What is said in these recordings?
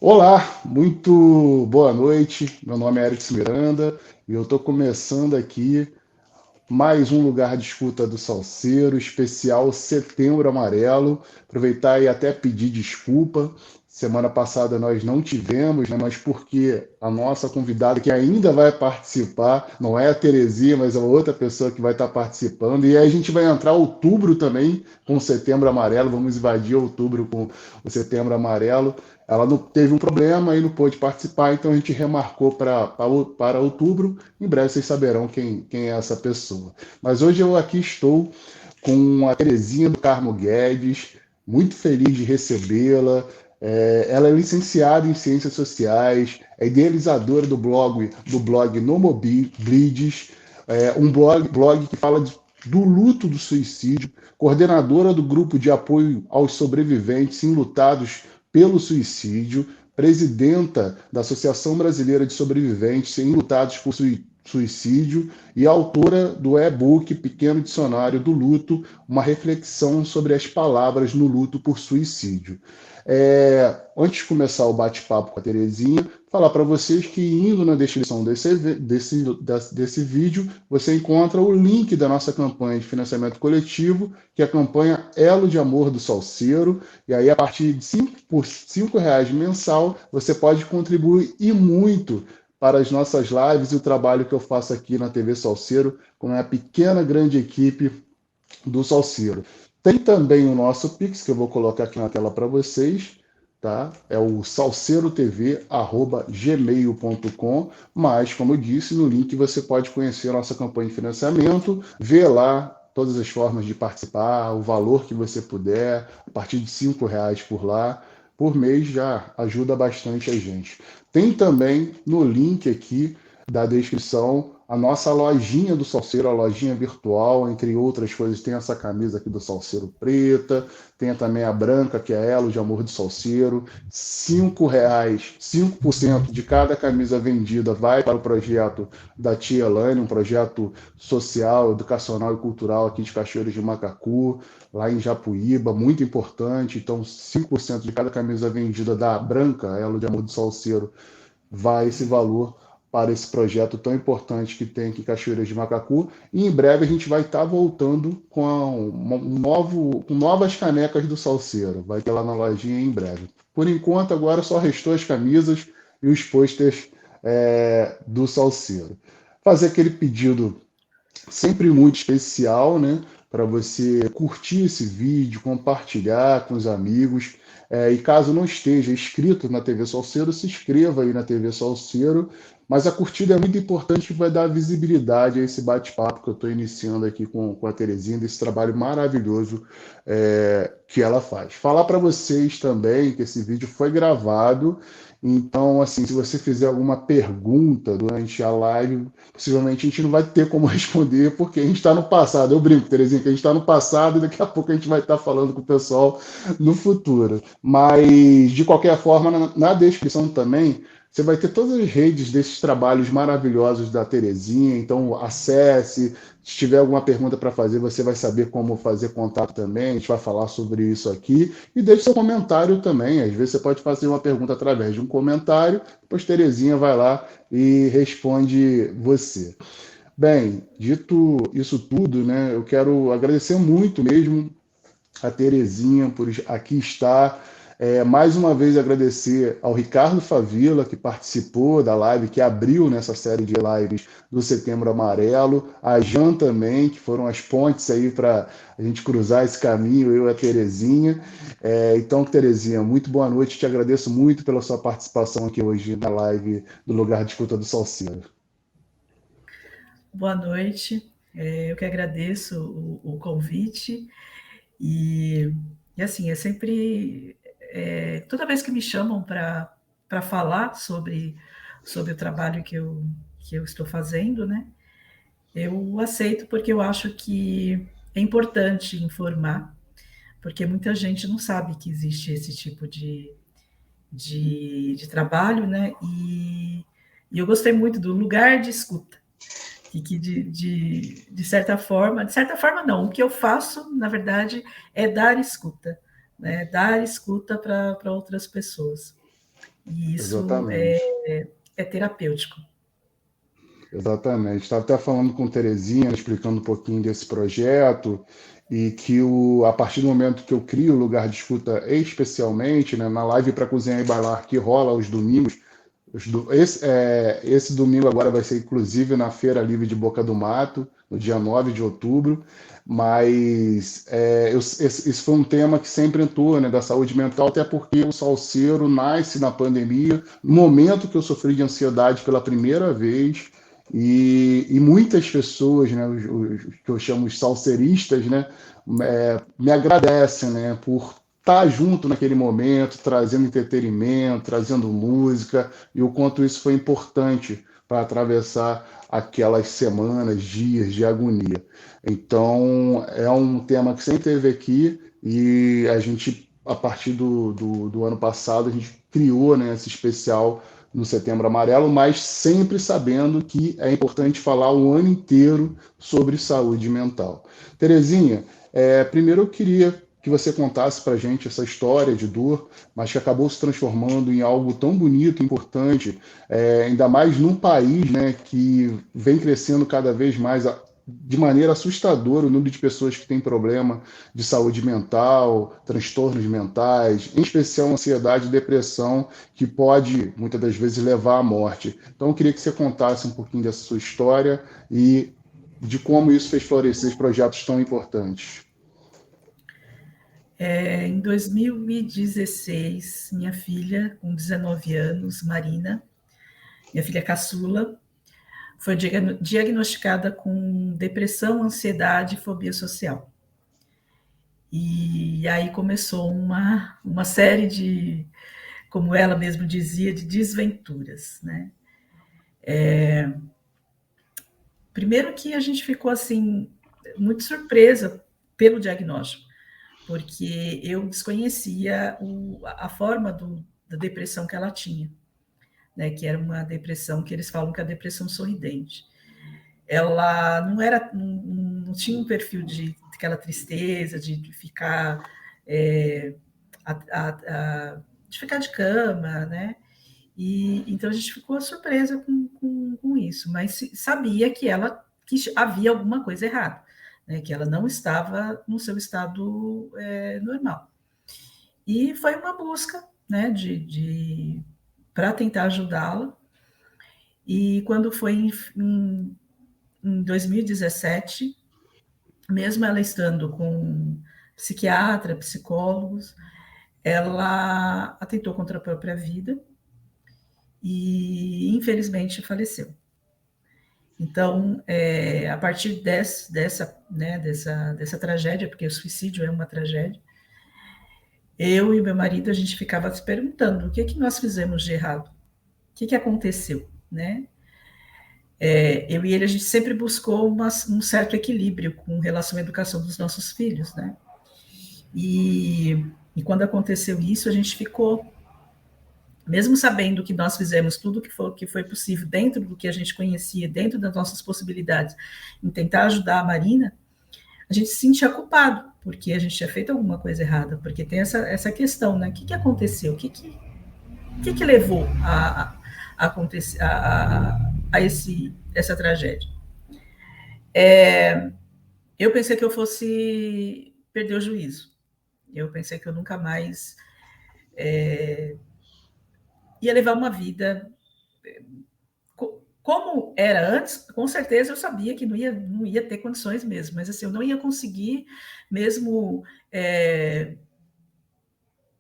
Olá, muito boa noite. Meu nome é Erickson Miranda e eu estou começando aqui mais um lugar de escuta do Salseiro, especial Setembro Amarelo. Aproveitar e até pedir desculpa. Semana passada nós não tivemos, né, mas porque a nossa convidada que ainda vai participar, não é a Terezinha, mas é outra pessoa que vai estar participando. E aí a gente vai entrar outubro também com o Setembro Amarelo, vamos invadir outubro com o Setembro Amarelo. Ela não teve um problema e não pôde participar, então a gente remarcou para outubro. Em breve vocês saberão quem é essa pessoa. Mas hoje eu aqui estou com a Terezinha do Carmo Guedes, muito feliz de recebê-la. Ela é licenciada em Ciências Sociais, é idealizadora do blog Nomoblides, um blog que fala do luto do suicídio, coordenadora do grupo de apoio aos sobreviventes enlutados pelo suicídio, presidenta da Associação Brasileira de Sobreviventes enlutados por suicídio e autora do e-book Pequeno Dicionário do Luto, uma reflexão sobre as palavras no luto por suicídio. Antes de começar o bate-papo com a Terezinha, falar para vocês que indo na descrição desse vídeo, você encontra o link da nossa campanha de financiamento coletivo, que é a campanha Elo de Amor do Salseiro, e aí a partir de R$ 5 mensal, você pode contribuir e muito para as nossas lives e o trabalho que eu faço aqui na TV Salseiro, com a pequena, grande equipe do Salseiro. Tem também o nosso Pix, que eu vou colocar aqui na tela para vocês, tá? É o salseirotv@gmail.com, mas, como eu disse, no link você pode conhecer a nossa campanha de financiamento, ver lá todas as formas de participar, o valor que você puder, a partir de R$ 5 por lá, por mês já ajuda bastante a gente. Tem também no link aqui da descrição a nossa lojinha do Salseiro, a lojinha virtual, entre outras coisas, tem essa camisa aqui do Salseiro preta, tem também a branca, que é Elo de Amor do Salseiro. R$ 5, 5% de cada camisa vendida vai para o projeto da Tia Elaine, um projeto social, educacional e cultural aqui de Cachoeiras de Macacu, lá em Japuíba, muito importante. Então, 5% de cada camisa vendida da branca, Elo de Amor do Salseiro, vai esse valor para esse projeto tão importante que tem aqui em Cachoeiras de Macacu. E em breve a gente vai estar voltando com novas canecas do Salseiro. Vai ter lá na lojinha em breve. Por enquanto, agora só restou as camisas e os pôsteres do Salseiro. Fazer aquele pedido sempre muito especial, né? Para você curtir esse vídeo, compartilhar com os amigos. E caso não esteja inscrito na TV Salseiro, se inscreva aí na TV Salseiro. Mas a curtida é muito importante, que vai dar visibilidade a esse bate-papo que eu estou iniciando aqui com a Terezinha, desse trabalho maravilhoso que ela faz. Falar para vocês também que esse vídeo foi gravado, então, assim, se você fizer alguma pergunta durante a live, possivelmente a gente não vai ter como responder, porque a gente está no passado. Eu brinco, Terezinha, que a gente está no passado e daqui a pouco a gente vai estar falando com o pessoal no futuro. Mas, de qualquer forma, na descrição também, você vai ter todas as redes desses trabalhos maravilhosos da Terezinha. Então, acesse. Se tiver alguma pergunta para fazer, você vai saber como fazer contato também. A gente vai falar sobre isso aqui. E deixe seu comentário também. Às vezes você pode fazer uma pergunta através de um comentário, depois Terezinha vai lá e responde você. Bem, dito isso tudo, né, eu quero agradecer muito mesmo a Terezinha por aqui estar. Mais uma vez agradecer ao Ricardo Favila, que participou da live, que abriu nessa série de lives do Setembro Amarelo, a Jan também, que foram as pontes aí para a gente cruzar esse caminho, eu e a Terezinha. Então, Terezinha, muito boa noite, te agradeço muito pela sua participação aqui hoje na live do Lugar de Escuta do Salseiro. Boa noite, eu que agradeço o convite e, assim, é sempre, toda vez que me chamam para falar sobre o trabalho que eu estou fazendo, né, eu aceito porque eu acho que é importante informar, porque muita gente não sabe que existe esse tipo de trabalho, né, e eu gostei muito do lugar de escuta, que de certa forma não, o que eu faço, na verdade, é dar escuta, né? Dar escuta para outras pessoas. E isso Exatamente. é terapêutico. Exatamente. Estava até falando com Terezinha, explicando um pouquinho desse projeto, e que a partir do momento que eu crio o lugar de escuta, especialmente, né, na live para cozinhar e bailar, que rola aos domingos, esse domingo agora vai ser inclusive na Feira Livre de Boca do Mato, no dia 9 de outubro, mas esse foi um tema que sempre entrou, né, da saúde mental, até porque o Salseiro nasce na pandemia, no momento que eu sofri de ansiedade pela primeira vez, e muitas pessoas, né, os que eu chamo de salseiristas, né, me agradecem, né, por estar junto naquele momento, trazendo entretenimento, trazendo música, e o quanto isso foi importante para atravessar aquelas semanas, dias de agonia. Então, é um tema que sempre teve aqui e a gente, a partir do ano passado, a gente criou, né, esse especial no Setembro Amarelo, mas sempre sabendo que é importante falar o ano inteiro sobre saúde mental. Terezinha, primeiro eu queria que você contasse para a gente essa história de dor, mas que acabou se transformando em algo tão bonito, importante, ainda mais num país, né, que vem crescendo cada vez mais de maneira assustadora o número de pessoas que têm problema de saúde mental, transtornos mentais, em especial ansiedade e depressão, que pode muitas das vezes levar à morte. Então eu queria que você contasse um pouquinho dessa sua história e de como isso fez florescer projetos tão importantes. Em 2016, minha filha, com 19 anos, Marina, minha filha caçula, foi diagnosticada com depressão, ansiedade e fobia social. E aí começou uma série de, como ela mesma dizia, de desventuras, né? Primeiro que a gente ficou assim muito surpresa pelo diagnóstico, porque eu desconhecia a forma da depressão que ela tinha, né? Que era uma depressão que eles falam que é a depressão sorridente. Ela não tinha um perfil de aquela tristeza, de ficar a, a, de ficar de cama, né? E então a gente ficou surpresa com isso, mas sabia que havia alguma coisa errada, né? Que ela não estava no seu estado normal. E foi uma busca, né? Para tentar ajudá-la. E quando foi em 2017, mesmo ela estando com psiquiatra, psicólogos, ela atentou contra a própria vida e, infelizmente, faleceu. Então, a partir dessa tragédia, porque o suicídio é uma tragédia, eu e meu marido, a gente ficava se perguntando o que nós fizemos de errado, o que aconteceu, né? Eu e ele, a gente sempre buscou um certo equilíbrio com relação à educação dos nossos filhos, né? E quando aconteceu isso, a gente ficou, mesmo sabendo que nós fizemos tudo que foi possível dentro do que a gente conhecia, dentro das nossas possibilidades, em tentar ajudar a Marina, a gente se sentia culpado, porque a gente tinha feito alguma coisa errada, porque tem essa questão, né? O que aconteceu? O que levou acontecer essa tragédia? Eu pensei que eu fosse perder o juízo. Eu pensei que eu nunca mais ia levar uma vida como era antes. Com certeza eu sabia que não ia ter condições mesmo, mas assim, eu não ia conseguir mesmo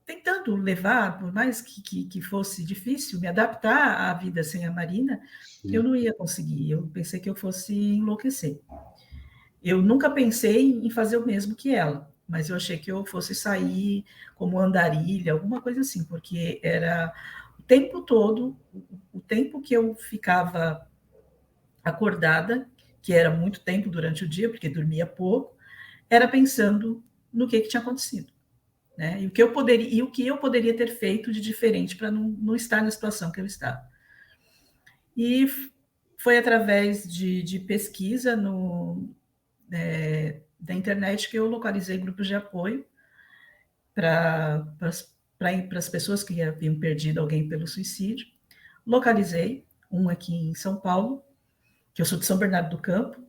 tentando levar, por mais que fosse difícil, me adaptar à vida sem a Marina, eu não ia conseguir. Eu pensei que eu fosse enlouquecer. Eu nunca pensei em fazer o mesmo que ela, mas eu achei que eu fosse sair como andarilha, alguma coisa assim, porque era o tempo todo, o tempo que eu ficava acordada, que era muito tempo durante o dia, porque dormia pouco, era pensando no que tinha acontecido, né? E o que eu poderia ter feito de diferente para não estar na situação que eu estava. E foi através de pesquisa da internet que eu localizei grupos de apoio para para as pessoas que haviam perdido alguém pelo suicídio. Localizei um aqui em São Paulo, que eu sou de São Bernardo do Campo,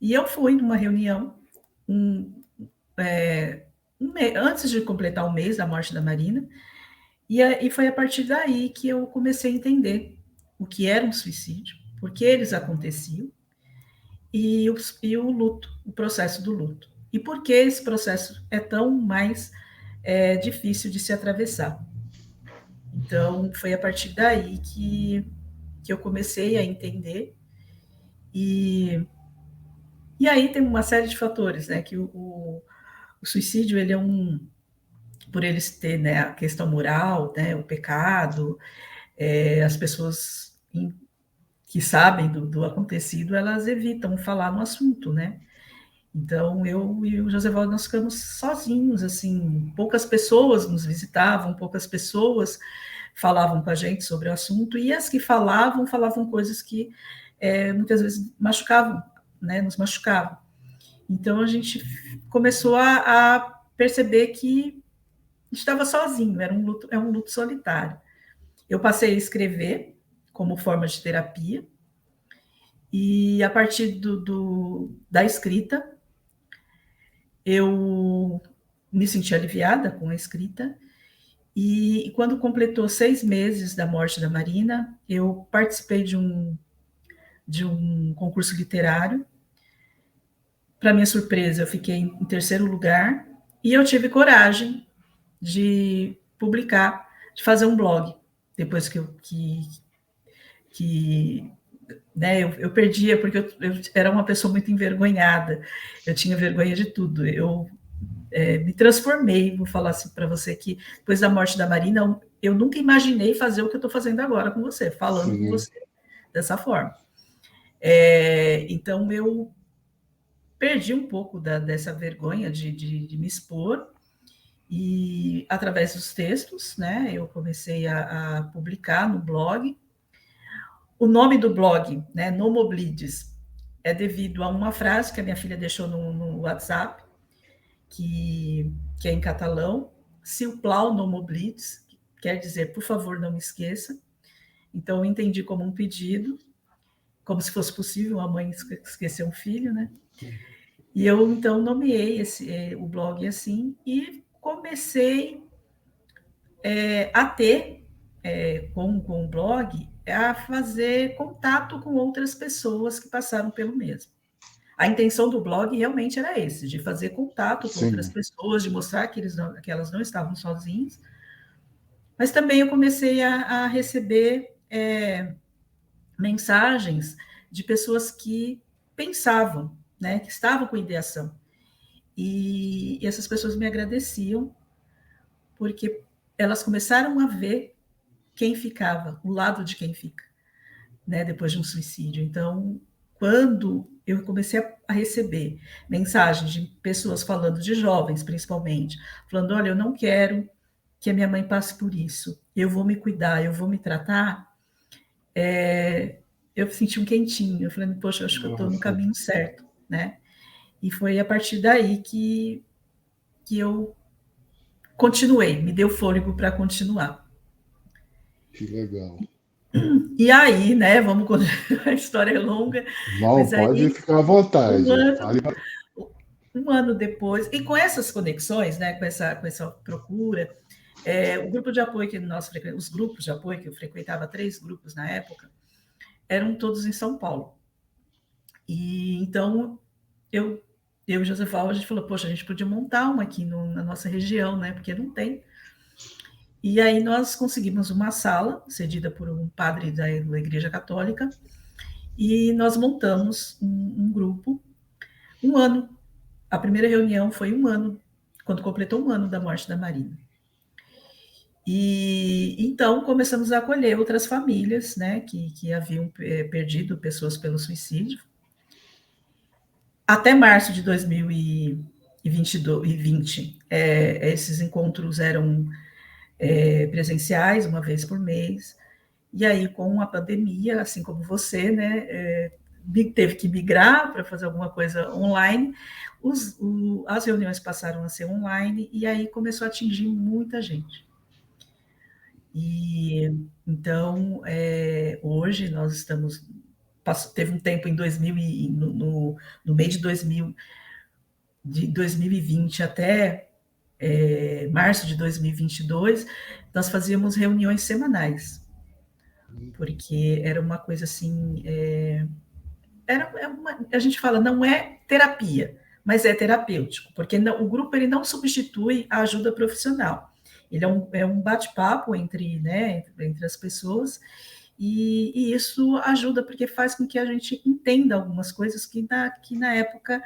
e eu fui numa reunião antes de completar o mês da morte da Marina, e foi a partir daí que eu comecei a entender o que era um suicídio, por que eles aconteciam, e o luto, o processo do luto. E por que esse processo é tão mais difícil de se atravessar. Então, foi a partir daí que eu comecei a entender. E aí tem uma série de fatores, né? Que o suicídio, ele é por eles ter, né, a questão moral, né, o pecado, as pessoas que sabem do acontecido, elas evitam falar no assunto, né? Então, eu e o Josevaldo, nós ficamos sozinhos, assim, poucas pessoas nos visitavam, poucas pessoas falavam com a gente sobre o assunto, e as que falavam coisas que muitas vezes machucavam, né, nos machucavam. Então, a gente começou a perceber que estava sozinho, é um luto solitário. Eu passei a escrever como forma de terapia, e a partir da escrita, eu me senti aliviada com a escrita, e quando completou 6 meses da morte da Marina, eu participei de um concurso literário. Para minha surpresa, eu fiquei em terceiro lugar, e eu tive coragem de publicar, de fazer um blog, depois né, eu perdia, porque eu era uma pessoa muito envergonhada, eu tinha vergonha de tudo, eu me transformei, vou falar assim para você, que depois da morte da Marina, eu nunca imaginei fazer o que eu estou fazendo agora com você, falando com você dessa forma. Então, eu perdi um pouco dessa vergonha de me expor, e através dos textos, né, eu comecei a publicar no blog. O nome do blog, né, Nomoblides, é devido a uma frase que a minha filha deixou no WhatsApp, que é em catalão, "Si u plau, no m'oblides", quer dizer, por favor, não me esqueça. Então, eu entendi como um pedido, como se fosse possível uma mãe esquecer um filho, né? E eu, então, nomeei o blog assim, e comecei a ter, com o blog, a fazer contato com outras pessoas que passaram pelo mesmo. A intenção do blog realmente era esse, de fazer contato com outras pessoas, de mostrar que elas não estavam sozinhas, mas também eu comecei a receber mensagens de pessoas que pensavam, né, que estavam com ideação, e essas pessoas me agradeciam, porque elas começaram a ver quem ficava, o lado de quem fica, né, depois de um suicídio. Então, quando eu comecei a receber mensagens de pessoas falando, de jovens principalmente, falando, olha, eu não quero que a minha mãe passe por isso, eu vou me cuidar, eu vou me tratar, eu senti um quentinho, eu falei, poxa, eu acho que eu estou no caminho certo, né? E foi a partir daí que eu continuei, me deu fôlego para continuar. Que legal. E aí, né, vamos continuar, a história é longa, Mal, pode ficar à vontade. Um ano depois, e com essas conexões, né, com essa procura, o grupo de apoio que os grupos de apoio que eu frequentava, 3 grupos na época, eram todos em São Paulo. E então eu e o Joseval, a gente falou, poxa, a gente podia montar uma aqui na nossa região, né, porque não tem. E aí nós conseguimos uma sala cedida por um padre da Igreja Católica, e nós montamos um grupo. Um ano, a primeira reunião foi 1 ano, quando completou 1 ano da morte da Marina. E então começamos a acolher outras famílias, né, que haviam perdido pessoas pelo suicídio. Até março de 2020, esses encontros eram presenciais, uma vez por mês. E aí, com a pandemia, assim como você, né, teve que migrar para fazer alguma coisa online, as reuniões passaram a ser online, e aí começou a atingir muita gente. E então, hoje nós estamos. Teve um tempo em 2000 no meio de 2020 até março de 2022, nós fazíamos reuniões semanais, porque era uma coisa assim, a gente fala, não é terapia, mas é terapêutico, porque o grupo ele não substitui a ajuda profissional. Ele é um bate-papo entre as pessoas, e isso ajuda porque faz com que a gente entenda algumas coisas que na época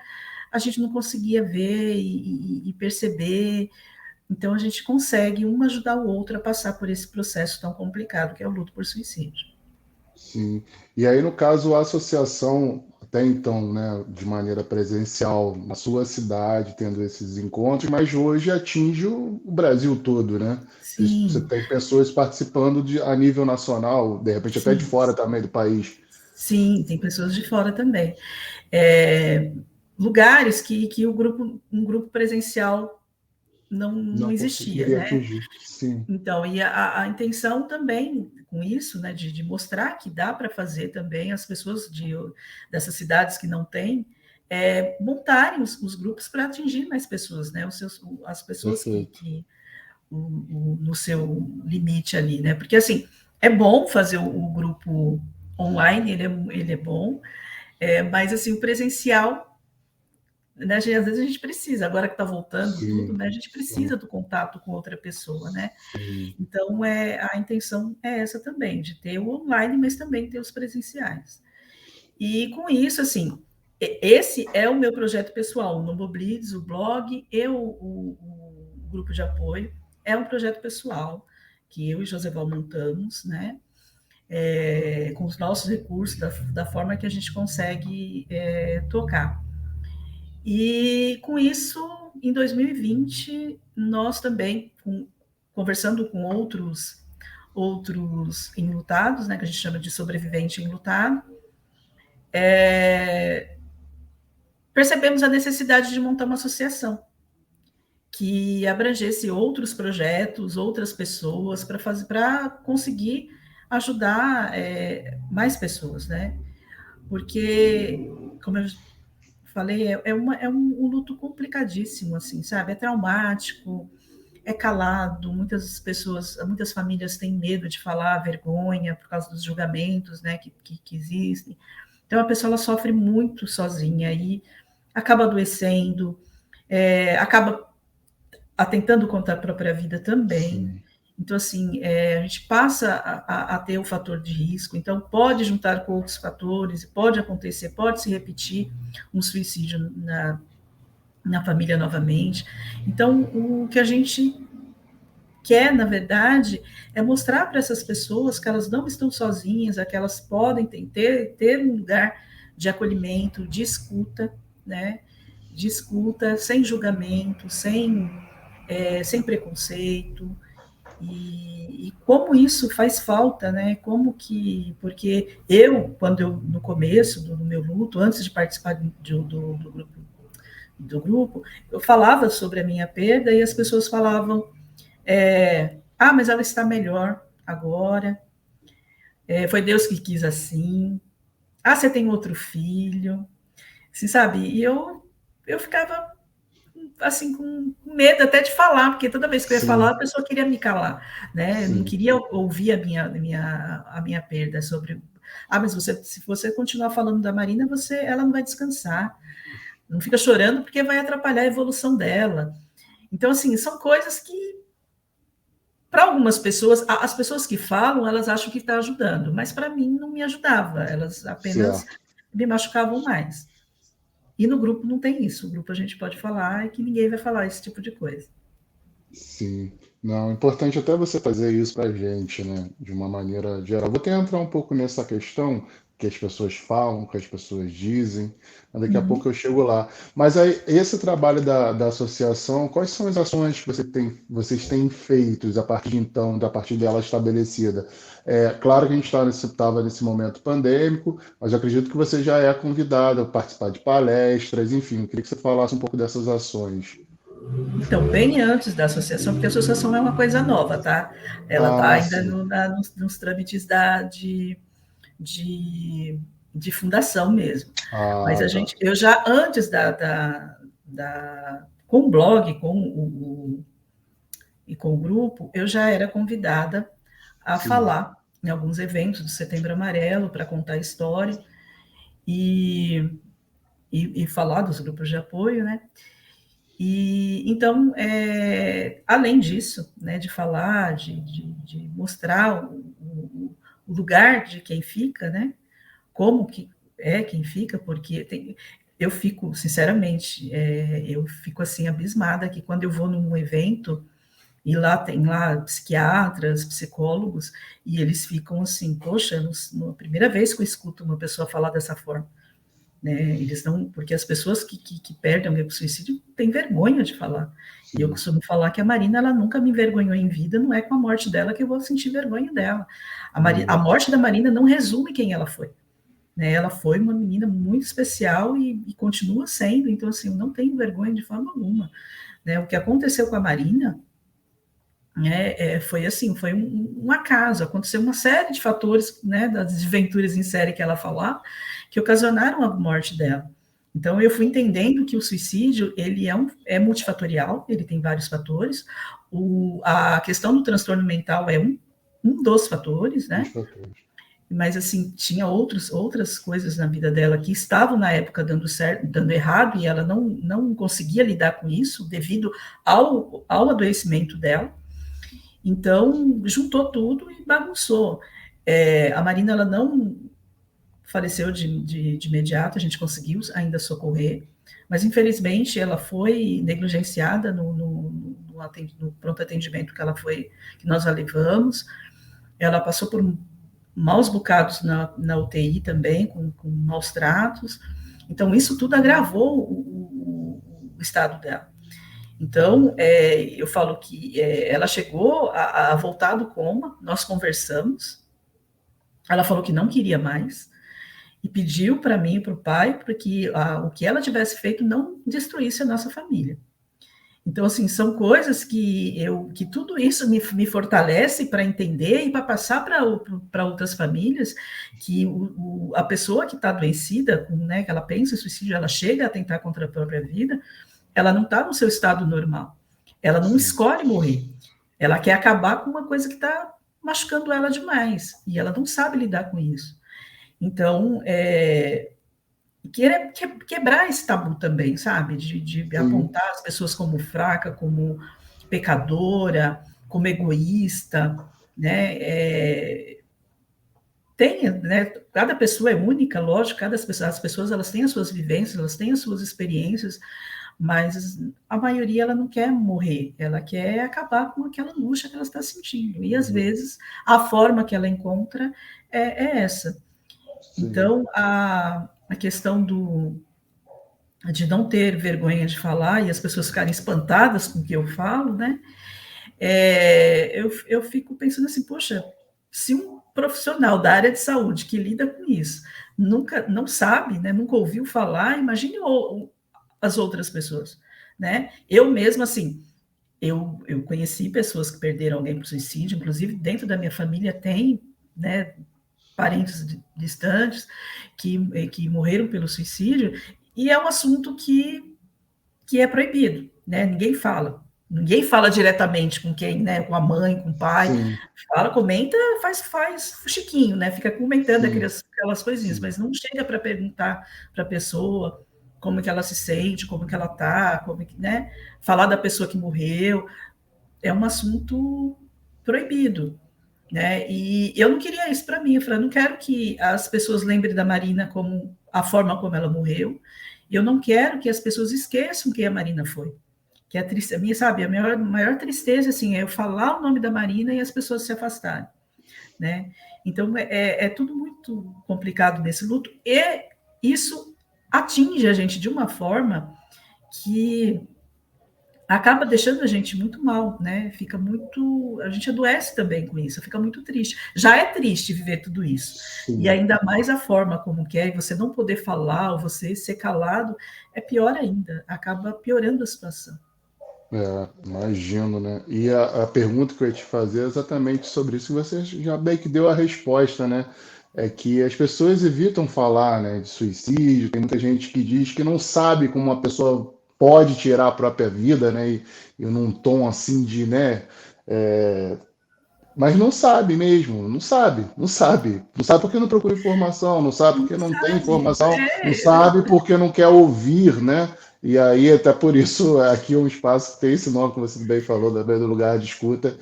a gente não conseguia ver e perceber. Então a gente consegue um ajudar o outro a passar por esse processo tão complicado que é o luto por suicídio. Sim. E aí, no caso, a associação, até então, né, de maneira presencial, na sua cidade, tendo esses encontros, mas hoje atinge o Brasil todo, né? Você Sim, tem pessoas participando a nível nacional, de repente até de sim, fora também do país. sim, tem pessoas de fora também. É, lugares que um grupo presencial não Não existia, conseguiria né? atingir. Sim, Então, e a intenção também com isso, né, de mostrar que dá para fazer também as pessoas dessas cidades que não têm, montarem os grupos para atingir mais pessoas, né, as pessoas perfeito. no seu limite ali, né, porque assim, é bom fazer o grupo online, ele é bom, mas assim, o presencial, né, às vezes a gente precisa, agora que está voltando tudo, Sim, né, a gente sim, precisa do contato com outra pessoa, né? sim. Então, a intenção é essa também, de ter o online, mas também ter os presenciais. E com isso, assim, esse é o meu projeto pessoal, o Nomoblids, o blog e o grupo de apoio. É um projeto pessoal que eu e Joseval montamos, né? Com os nossos recursos, da forma que a gente consegue tocar. E com isso, em 2020, nós também, conversando com outros enlutados, né, que a gente chama de sobrevivente enlutado, percebemos a necessidade de montar uma associação que abrangesse outros projetos, outras pessoas, para conseguir ajudar mais pessoas, né? Porque, como eu falei, um luto complicadíssimo, assim, sabe? É traumático, é calado, muitas famílias têm medo de falar, vergonha, por causa dos julgamentos, né, que existem. Então, a pessoa ela sofre muito sozinha e acaba adoecendo, acaba atentando contra a própria vida também. Sim. Então, assim, a gente passa a ter o fator de risco, então pode juntar com outros fatores, pode acontecer, pode se repetir um suicídio na família novamente. Então, o que a gente quer, na verdade, é mostrar para essas pessoas que elas não estão sozinhas, que elas podem ter um lugar de acolhimento, de escuta, né? De escuta, sem julgamento, sem preconceito, e como isso faz falta, né? Porque no começo do meu luto, antes de participar do grupo, eu falava sobre a minha perda e as pessoas falavam, mas ela está melhor agora, foi Deus que quis assim, você tem outro filho, assim, sabe? E eu ficava assim, com medo até de falar, porque toda vez que eu ia falar, Sim, a pessoa queria me calar, né? Eu não sim. queria ouvir a minha perda sobre. Mas se você continuar falando da Marina, ela não vai descansar. Não fica chorando porque vai atrapalhar a evolução dela. Então, assim, são coisas que, para algumas pessoas, as pessoas que falam, elas acham que está ajudando, mas para mim não me ajudava, elas apenas Certo. me machucavam mais. E no grupo não tem isso. O grupo a gente pode falar e que ninguém vai falar esse tipo de coisa. Sim. Não, é importante até você fazer isso pra gente, né? De uma maneira geral. Vou até entrar um pouco nessa questão que as pessoas falam, que as pessoas dizem, mas daqui a pouco Uhum. eu chego lá. Mas aí, esse trabalho da associação, quais são as ações que vocês têm feitos a partir de então, da partir dela estabelecida? É, claro que a gente estava nesse momento pandêmico, mas eu acredito que você já é convidado a participar de palestras, enfim, eu queria que você falasse um pouco dessas ações. Então, bem antes da associação, porque a associação é uma coisa nova, tá? Ela está Ah, ainda sim. nos trâmites de, de fundação mesmo. Mas Ah, tá. eu já antes com o blog, e com o grupo, eu já era convidada a Sim, falar em alguns eventos do Setembro Amarelo para contar a história e, e falar dos grupos de apoio, né? E então, além disso, né, de falar, de mostrar o lugar de quem fica, né? Como que é quem fica, porque eu fico, sinceramente, eu fico assim abismada que quando eu vou num evento e lá tem lá psiquiatras, psicólogos, e eles ficam assim, poxa, a primeira vez que eu escuto uma pessoa falar dessa forma, né? Eles não, porque as pessoas que perdem alguém por suicídio têm vergonha de falar. E eu sim. costumo falar que a Marina, ela nunca me envergonhou em vida, não é com a morte dela que eu vou sentir vergonha dela. A Uhum. morte da Marina não resume quem ela foi. Né? Ela foi uma menina muito especial e continua sendo, então assim, eu não tenho vergonha de forma alguma. Né? O que aconteceu com a Marina foi assim, foi um acaso, aconteceu uma série de fatores, né, das desventuras em série que ela falar, que ocasionaram a morte dela. Então eu fui entendendo que o suicídio ele é multifatorial, ele tem vários fatores. A questão do transtorno mental é um dos fatores, Dos né? fatores. Mas assim tinha outras coisas na vida dela que estavam na época dando certo, dando errado e ela não conseguia lidar com isso devido ao adoecimento dela. Então, juntou tudo e bagunçou. A Marina, ela não faleceu de imediato, a gente conseguiu ainda socorrer, mas infelizmente ela foi negligenciada no pronto atendimento que nós a levamos. Ela passou por maus bocados na UTI também, com maus tratos. Então, isso tudo agravou o estado dela. Então, eu falo que ela chegou a voltar do coma, nós conversamos, ela falou que não queria mais e pediu para mim e para o pai para que o que ela tivesse feito não destruísse a nossa família. Então, assim, são coisas que tudo isso me fortalece para entender e para passar para outras famílias que a pessoa que está adoecida, né, que ela pensa em suicídio, ela chega a tentar contra a própria vida, ela não está no seu estado normal. Ela não Sim, escolhe morrer. Ela quer acabar com uma coisa que está machucando ela demais. E ela não sabe lidar com isso. Então, quebrar esse tabu também, sabe? De sim, apontar as pessoas como fraca, como pecadora, como egoísta, né? Né? Cada pessoa é única, lógico, as pessoas elas têm as suas vivências, elas têm as suas experiências, mas a maioria ela não quer morrer, ela quer acabar com aquela angústia que ela está sentindo. E às uhum, vezes a forma que ela encontra é essa. sim, Então a questão de não ter vergonha de falar e as pessoas ficarem espantadas com o que eu falo, né? Eu fico pensando assim, poxa, se um profissional da área de saúde que lida com isso nunca não sabe, né, nunca ouviu falar, imagine as outras pessoas, né? Eu mesma, assim, eu conheci pessoas que perderam alguém por suicídio, inclusive dentro da minha família tem, né, parentes distantes que morreram pelo suicídio, e é um assunto que é proibido, né? Ninguém fala. Ninguém fala diretamente com quem, né? Com a mãe, com o pai. sim, Fala, comenta, faz chiquinho, né? Fica comentando sim, aquelas coisinhas, sim. mas não chega para perguntar para a pessoa como que ela se sente, como que ela tá, como que, né? Falar da pessoa que morreu é um assunto proibido, né? E eu não queria isso para mim. Eu falei, eu não quero que as pessoas lembrem da Marina como a forma como ela morreu. E eu não quero que as pessoas esqueçam quem a Marina foi. Que é a triste, a minha, sabe, a maior tristeza assim é eu falar o nome da Marina e as pessoas se afastarem, né? Então é tudo muito complicado nesse luto e isso atinge a gente de uma forma que acaba deixando a gente muito mal, né? Fica muito, a gente adoece também com isso, fica muito triste. Já é triste viver tudo isso. E Sim. ainda mais a forma como que é, e você não poder falar, ou você ser calado, é pior ainda, acaba piorando a situação. Imagino, né? E a pergunta que eu ia te fazer é exatamente sobre isso, que você já bem que deu a resposta, né? É que as pessoas evitam falar, né, de suicídio. Tem muita gente que diz que não sabe como uma pessoa pode tirar a própria vida, né? E num tom assim de, né? é, mas não sabe mesmo, não sabe, não sabe. Não sabe porque não procura informação, não sabe Não porque não tem sabe. informação, não sabe porque não quer ouvir, né? E aí, até por isso, aqui é um espaço que tem esse nome que você bem falou, também do lugar de escuta,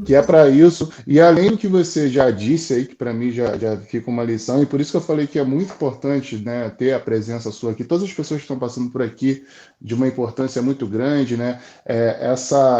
que é Escuta. para isso. E além do que você já disse aí, que para mim já fica uma lição, e por isso que eu falei que é muito importante, né, ter a presença sua aqui. Todas as pessoas que estão passando por aqui, de uma importância muito grande, né?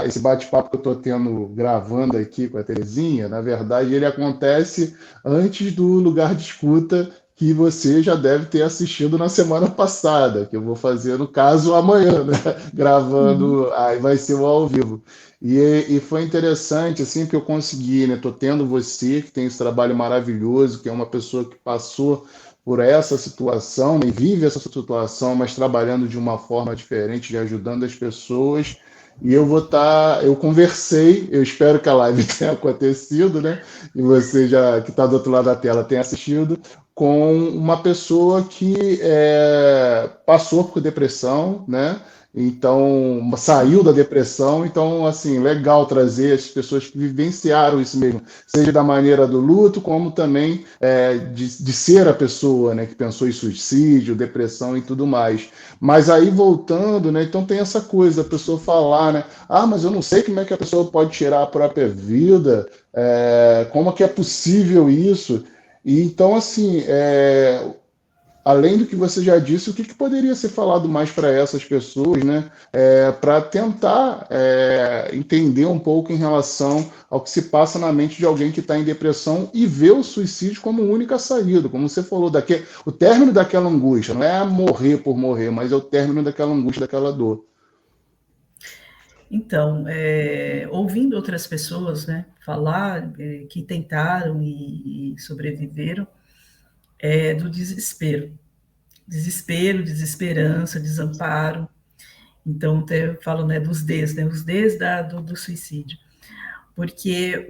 Esse bate-papo que eu estou tendo gravando aqui com a Terezinha, na verdade, ele acontece antes do lugar de escuta que você já deve ter assistido na semana passada, que eu vou fazer, no caso, amanhã, né? Uhum. Gravando, aí vai ser o ao vivo. E foi interessante, assim, que eu consegui, né? Tô tendo você, que tem esse trabalho maravilhoso, que é uma pessoa que passou por essa situação, né, e vive essa situação, mas trabalhando de uma forma diferente, de ajudando as pessoas. E eu vou estar, eu conversei, eu espero que a live tenha acontecido, né? E você já que está do outro lado da tela tenha assistido, com uma pessoa que passou por depressão, né? Então saiu da Sim. depressão. Então, assim, legal trazer as pessoas que vivenciaram isso mesmo, seja da maneira do luto, como também de ser a pessoa, né, que pensou em suicídio, depressão e tudo mais. Mas aí voltando, né, então tem essa coisa, a pessoa falar, né, mas eu não sei como é que a pessoa pode tirar a própria vida, como é que é possível isso? E então, assim, além do que você já disse, o que poderia ser falado mais para essas pessoas, né? Para tentar entender um pouco em relação ao que se passa na mente de alguém que está em depressão e vê o suicídio como única saída, como você falou, o término daquela angústia, não é morrer por morrer, mas é o término daquela angústia, daquela dor. Então, ouvindo outras pessoas, né, falar que tentaram e sobreviveram, do desespero. Desespero, desesperança, desamparo. Então, eu falo, né, dos Ds, né, os Ds do suicídio. Porque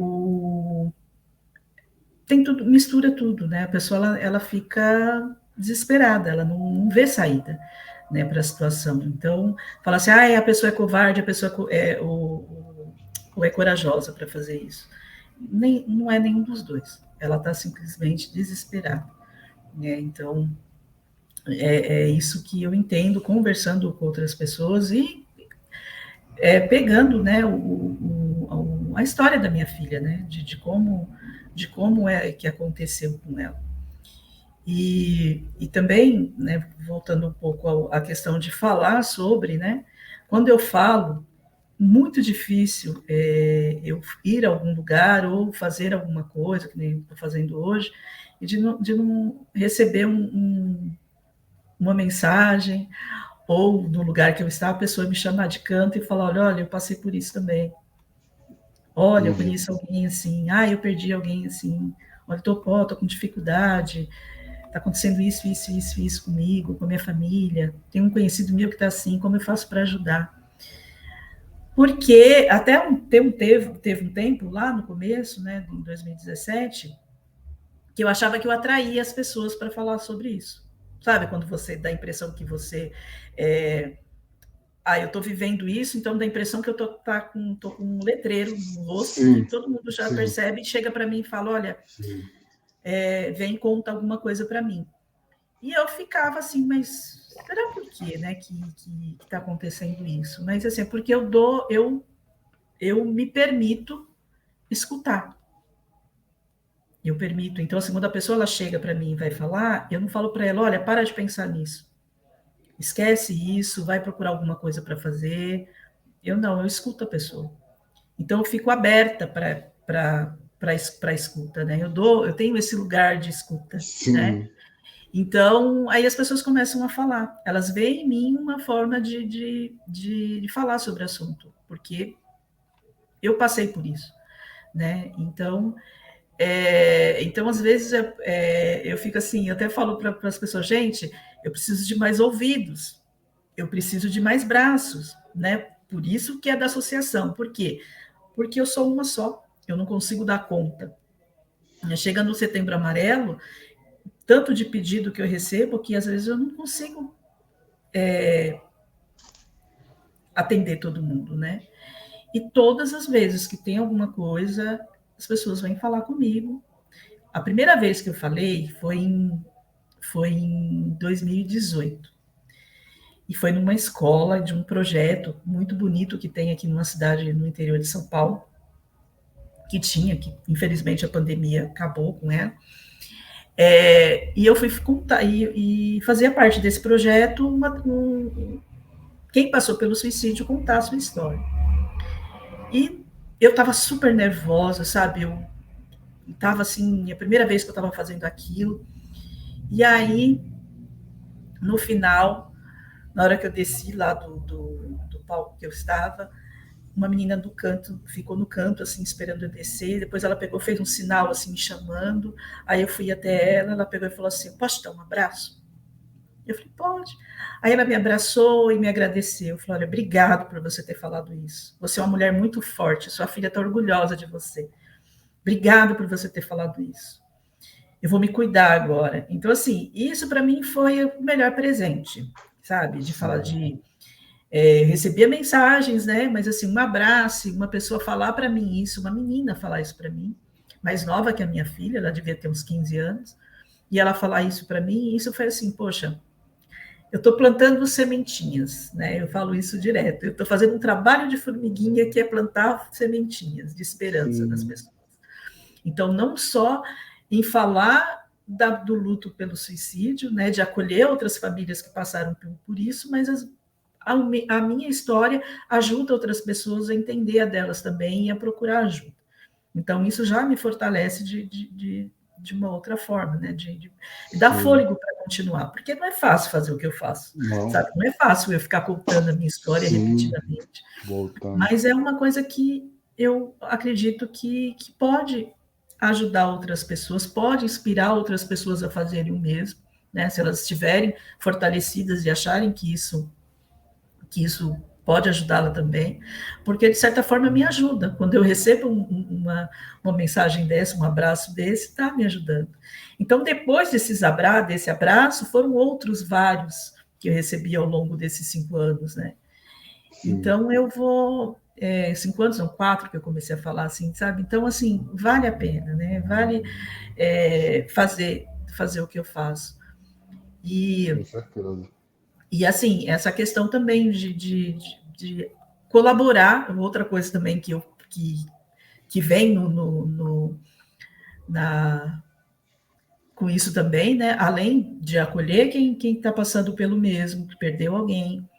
tem tudo, mistura tudo, né? A pessoa ela fica desesperada, ela não vê saída, né, para a situação. Então, fala assim, a pessoa é covarde, a pessoa ou é corajosa para fazer isso. Não é nenhum dos dois. Ela está simplesmente desesperada, né? Então, é isso que eu entendo conversando com outras pessoas e pegando, né, a história da minha filha, né, de como é que aconteceu com ela. E também, né, voltando um pouco à questão de falar sobre, né, quando eu falo, muito difícil eu ir a algum lugar ou fazer alguma coisa, que nem estou fazendo hoje, e de não receber uma mensagem, ou no lugar que eu estava, a pessoa me chamar de canto e falar, olha, eu passei por isso também. Olha, eu Entendi. conheço alguém assim, eu perdi alguém assim, olha, tô com dificuldade, tá acontecendo isso comigo, com a minha família, tem um conhecido meu que está assim, como eu faço para ajudar? Porque até teve um tempo lá no começo, né, em 2017, que eu achava que eu atraía as pessoas para falar sobre isso. Sabe, quando você dá a impressão que você eu estou vivendo isso, então dá a impressão que eu tô com um letreiro no rosto que Sim, todo mundo já sim, percebe e chega para mim e fala: olha, sim. vem e conta alguma coisa para mim. E eu ficava assim, mas será por quê, né, que está acontecendo isso? Mas assim, porque eu me permito escutar. Eu permito. Então, assim, quando a pessoa ela chega para mim e vai falar, eu não falo para ela, olha, para de pensar nisso. Esquece isso, vai procurar alguma coisa para fazer. Eu não, eu escuto a pessoa. Então, eu fico aberta para escuta, né? Eu tenho esse lugar de escuta, né? Sim. Então, aí as pessoas começam a falar. Elas veem em mim uma forma de falar sobre o assunto, porque eu passei por isso, né? Então às vezes, eu fico assim, eu até falo para as pessoas, gente, eu preciso de mais ouvidos, eu preciso de mais braços, né? Por isso que é da associação. Por quê? Porque eu sou uma só, eu não consigo dar conta. Chega no Setembro Amarelo, tanto de pedido que eu recebo, que às vezes eu não consigo atender todo mundo, né? E todas as vezes que tem alguma coisa, as pessoas vêm falar comigo. A primeira vez que eu falei foi em 2018. E foi numa escola de um projeto muito bonito que tem aqui numa cidade no interior de São Paulo, que infelizmente a pandemia acabou com ela. E eu fui contar, e fazia parte desse projeto quem passou pelo suicídio contar a sua história. E eu estava super nervosa, sabe? Eu estava assim, a primeira vez que eu estava fazendo aquilo. E aí, no final, na hora que eu desci lá do palco que eu estava, uma menina do canto ficou no canto, assim, esperando eu descer. Depois ela pegou, fez um sinal, assim, me chamando. Aí eu fui até ela, ela pegou e falou assim: posso te dar um abraço? Eu falei: pode. Aí ela me abraçou e me agradeceu. Eu falei: olha, obrigado por você ter falado isso. Você é uma mulher muito forte, sua filha está orgulhosa de você. Obrigado por você ter falado isso. Eu vou me cuidar agora. Então, assim, isso para mim foi o melhor presente, sabe? De falar de recebia mensagens, né? Mas assim, um abraço, uma pessoa falar para mim isso, uma menina falar isso para mim, mais nova que a minha filha, ela devia ter uns 15 anos, e ela falar isso para mim, e isso foi assim, poxa, eu estou plantando sementinhas, né? Eu falo isso direto. Eu estou fazendo um trabalho de formiguinha que é plantar sementinhas de esperança nas pessoas. Então, não só em falar do luto pelo suicídio, né? De acolher outras famílias que passaram por isso, mas a minha história ajuda outras pessoas a entender a delas também e a procurar ajuda. Então, isso já me fortalece de uma outra forma, né? De dar fôlego para continuar, porque não é fácil fazer o que eu faço, sabe? Não é fácil eu ficar contando a minha história repetidamente, mas é uma coisa que eu acredito que pode ajudar outras pessoas, pode inspirar outras pessoas a fazerem o mesmo, né? Se elas estiverem fortalecidas e acharem que isso pode ajudá-la também, porque de certa forma me ajuda. Quando eu recebo uma mensagem dessa, um abraço desse, está me ajudando. Então, depois desse abraço, foram outros vários que eu recebi ao longo desses 5 anos, né? Então, eu vou... 5 anos, são 4 que eu comecei a falar assim, sabe? Então, assim, vale a pena, né? Vale fazer o que eu faço. Com certeza. E, assim, essa questão também de colaborar, outra coisa também que vem com isso também, né? Além de acolher quem está passando pelo mesmo, que perdeu alguém,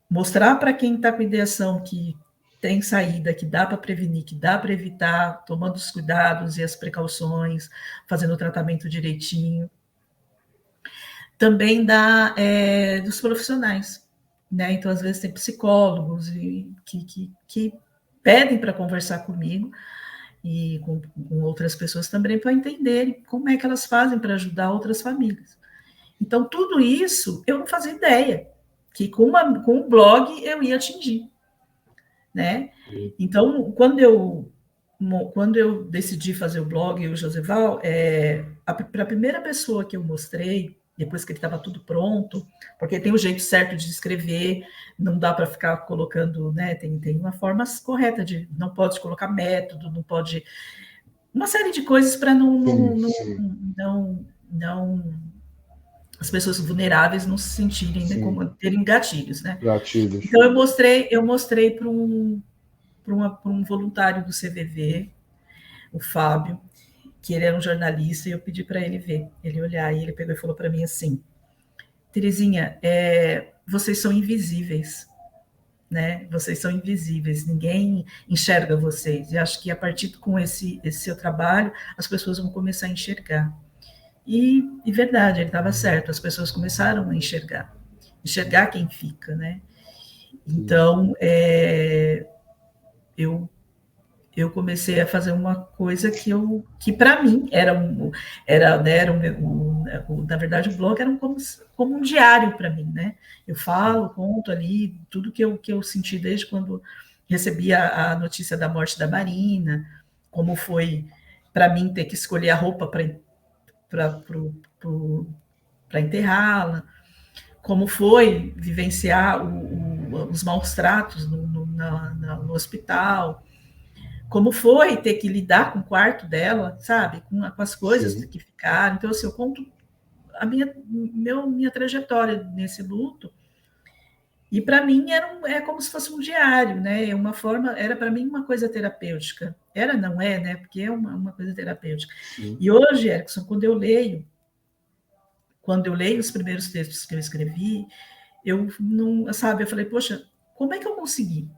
mostrar para quem está com ideação que tem saída, que dá para prevenir, que dá para evitar, tomando os cuidados e as precauções, fazendo o tratamento direitinho. Também dos profissionais, né? Então, às vezes, tem psicólogos que pedem para conversar comigo e com outras pessoas também para entenderem como é que elas fazem para ajudar outras famílias. Então, tudo isso eu não fazia ideia que com o blog eu ia atingir, né? Então, quando eu decidi fazer o blog, o Joseval, para a primeira pessoa que eu mostrei, depois que ele estava tudo pronto, porque tem o jeito certo de escrever, não dá para ficar colocando, né? Tem uma forma correta não pode colocar método, não pode... Uma série de coisas para não as pessoas vulneráveis não se sentirem, né, como terem gatilhos, né? Gatilhos. Então, eu mostrei para um voluntário do CVV, o Fábio, que ele era um jornalista, e eu pedi para ele ver, ele olhar, e ele pegou e falou para mim assim: Terezinha, vocês são invisíveis, né? Vocês são invisíveis, ninguém enxerga vocês, e acho que a partir com esse seu trabalho, as pessoas vão começar a enxergar. E verdade, ele estava certo, as pessoas começaram a enxergar quem fica, né? Então, eu comecei a fazer uma coisa que para mim era na verdade, o blog era como um diário para mim, né? Eu falo, conto ali tudo que eu senti desde quando recebi a notícia da morte da Marina, como foi para mim ter que escolher a roupa para enterrá-la, como foi vivenciar os maus tratos no hospital, como foi ter que lidar com o quarto dela, sabe? Com as coisas Sim. que ficaram. Então, assim, eu conto a minha trajetória nesse luto. E para mim é como se fosse um diário, né? Era para mim uma coisa terapêutica. Era, não é, né? Porque é uma coisa terapêutica. Sim. E hoje, Erickson, quando eu leio os primeiros textos que eu escrevi, eu não, sabe, eu falei, poxa, como é que eu consegui?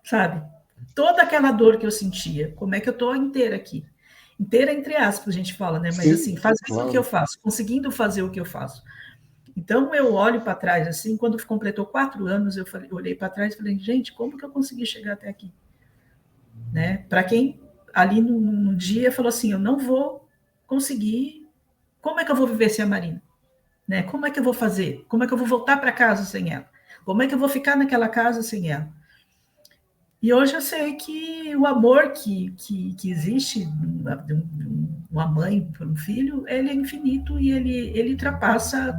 Sabe? Toda aquela dor que eu sentia, como é que eu estou inteira aqui? Inteira, entre aspas, a gente fala, né? Mas Sim, assim, fazendo o que eu claro. faço, conseguindo fazer o que eu faço. Então eu olho para trás, assim, quando completou 4 anos, eu olhei para trás e falei, gente, como que eu consegui chegar até aqui? Né? Para quem ali no dia falou assim, eu não vou conseguir, como é que eu vou viver sem a Marina? Né? Como é que eu vou fazer? Como é que eu vou voltar para casa sem ela? Como é que eu vou ficar naquela casa sem ela? E hoje eu sei que o amor que existe de uma mãe por um filho, ele é infinito e ele ultrapassa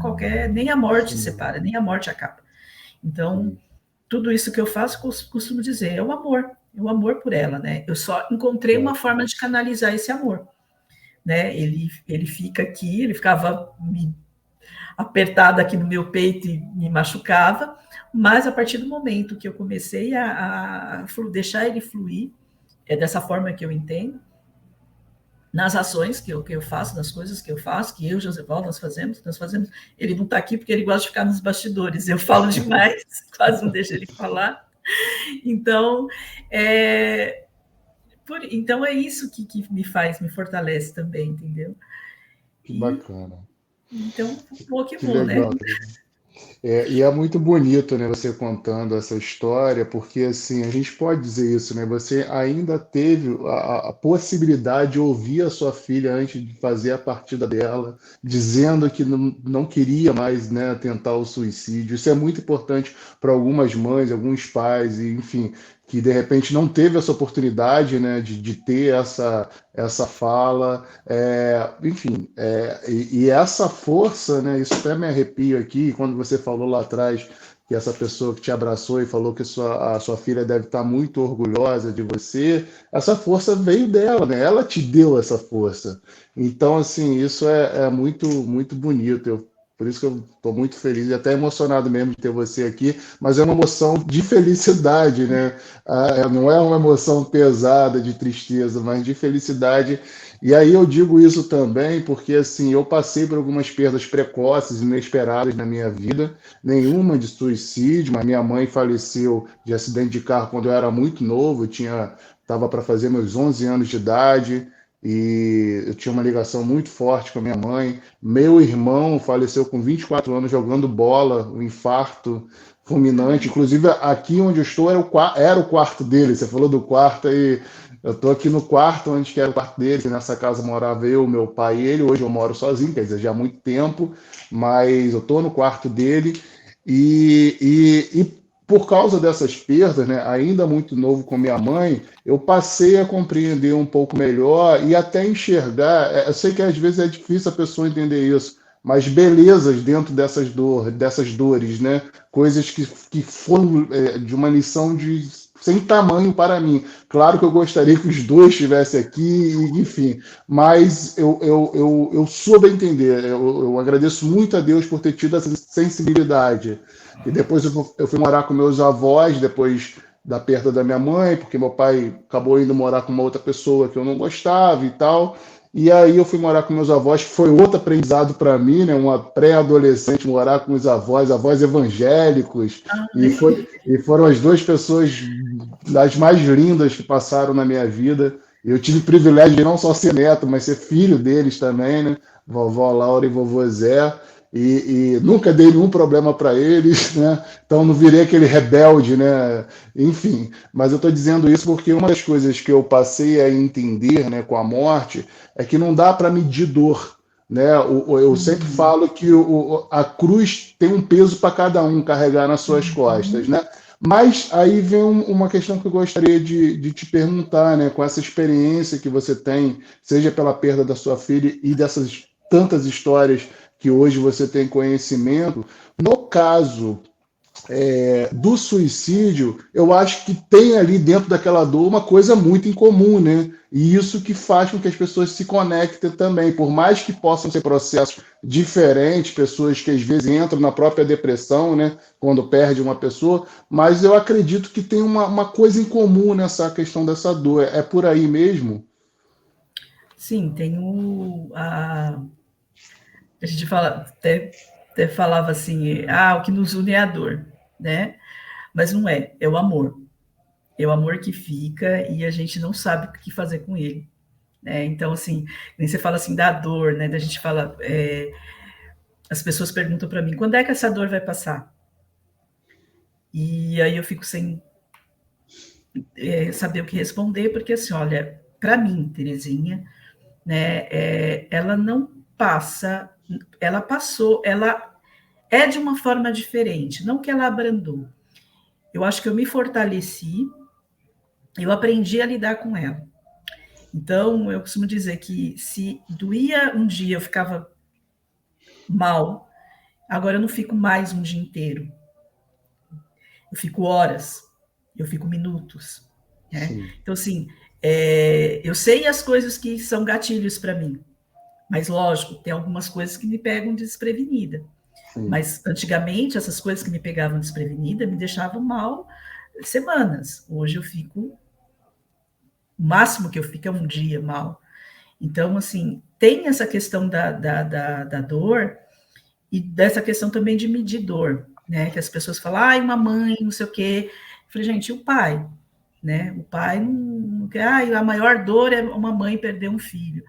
nem a morte Sim, separa, nem a morte acaba. Então, sim. tudo isso que eu faço, costumo dizer, é o amor por ela, né? Eu só encontrei uma Claro. forma de canalizar esse amor, né? Ele fica aqui, ele ficava apertado aqui no meu peito e me machucava, mas a partir do momento que eu comecei a deixar ele fluir, é dessa forma que eu entendo, nas ações que eu faço, nas coisas que eu faço, que eu e o Josival nós fazemos, ele não está aqui porque ele gosta de ficar nos bastidores, eu falo demais, quase não deixo ele falar, então, então é isso que me fortalece também, entendeu? Que E bacana. então, vou que Que vou, né? legal. E é muito bonito, né, você contando essa história, porque assim, a gente pode dizer isso, né? Você ainda teve a possibilidade de ouvir a sua filha antes de fazer a partida dela, dizendo que não queria mais, né, tentar o suicídio. Isso é muito importante para algumas mães, alguns pais, e, enfim, que de repente não teve essa oportunidade, né, de ter essa fala. Enfim, e essa força, né? Isso até me arrepio aqui, quando você falou lá atrás que essa pessoa que te abraçou e falou que a sua filha deve estar muito orgulhosa de você, essa força veio dela, né? Ela te deu essa força. Então, assim, isso é muito, muito bonito. Por isso que eu estou muito feliz e até emocionado mesmo de ter você aqui, mas é uma emoção de felicidade, né? Não é uma emoção pesada de tristeza, mas de felicidade. E aí eu digo isso também porque assim, eu passei por algumas perdas precoces, inesperadas na minha vida, nenhuma de suicídio, mas minha mãe faleceu de acidente de carro quando eu era muito novo, estava para fazer meus 11 anos de idade, e eu tinha uma ligação muito forte com a minha mãe. Meu irmão faleceu com 24 anos jogando bola, um infarto fulminante. Inclusive, aqui onde eu estou era o quarto dele. Você falou do quarto aí. Eu estou aqui no quarto onde era o quarto dele, que nessa casa morava eu, meu pai e ele. Hoje eu moro sozinho, quer dizer, já há muito tempo, mas eu estou no quarto dele. E por causa dessas perdas, né, ainda muito novo com minha mãe, eu passei a compreender um pouco melhor e até enxergar. Eu sei que às vezes é difícil a pessoa entender isso, mas belezas dentro dessas dores, né? Coisas que foram de uma lição sem tamanho para mim. Claro que eu gostaria que os dois estivessem aqui, enfim, mas eu soube entender. Eu agradeço muito a Deus por ter tido essa sensibilidade. E depois eu fui morar com meus avós, depois da perda da minha mãe, porque meu pai acabou indo morar com uma outra pessoa que eu não gostava e tal. E aí eu fui morar com meus avós, que foi outro aprendizado para mim, né? Uma pré-adolescente morar com os avós evangélicos, e foram as duas pessoas das mais lindas que passaram na minha vida. Eu tive o privilégio de não só ser neto, mas ser filho deles também, né? Vovó Laura e vovô Zé. E nunca dei nenhum problema para eles, né? Então não virei aquele rebelde, né? Enfim, mas eu estou dizendo isso porque uma das coisas que eu passei a entender, né, com a morte é que não dá para medir dor, né? Eu sempre Uhum. falo que a cruz tem um peso para cada um carregar nas suas costas, Uhum. né? Mas aí vem uma questão que eu gostaria de te perguntar, né? Com essa experiência que você tem, seja pela perda da sua filha e dessas tantas histórias que hoje você tem conhecimento, no caso do suicídio, eu acho que tem ali dentro daquela dor uma coisa muito incomum, né? E isso que faz com que as pessoas se conectem também, por mais que possam ser processos diferentes, pessoas que às vezes entram na própria depressão, né? Quando perde uma pessoa, mas eu acredito que tem uma coisa em comum nessa questão dessa dor. É por aí mesmo? Sim, tem a gente até falava assim, o que nos une é a dor, né? Mas não é, é o amor. É o amor que fica e a gente não sabe o que fazer com ele. Né? Então, assim, nem você fala assim da dor, né? Da gente fala, as pessoas perguntam para mim, quando é que essa dor vai passar? E aí eu fico sem saber o que responder, porque assim, olha, para mim, Terezinha, né, ela não passa, ela passou, ela é de uma forma diferente, não que ela abrandou. Eu acho que eu me fortaleci, eu aprendi a lidar com ela. Então, eu costumo dizer que se doía um dia, eu ficava mal, agora eu não fico mais um dia inteiro. Eu fico horas, eu fico minutos. Né? Sim, Então, assim, eu sei as coisas que são gatilhos para mim, mas, lógico, tem algumas coisas que me pegam desprevenida. sim, Mas, antigamente, essas coisas que me pegavam desprevenida me deixavam mal semanas. Hoje eu fico, o máximo que eu fico é um dia mal. Então, assim, tem essa questão da dor e dessa questão também de medir dor, né? Que as pessoas falam, ai, uma mãe, não sei o quê. Eu falei, gente, e o pai? Né? O pai não quer, a maior dor é uma mãe perder um filho.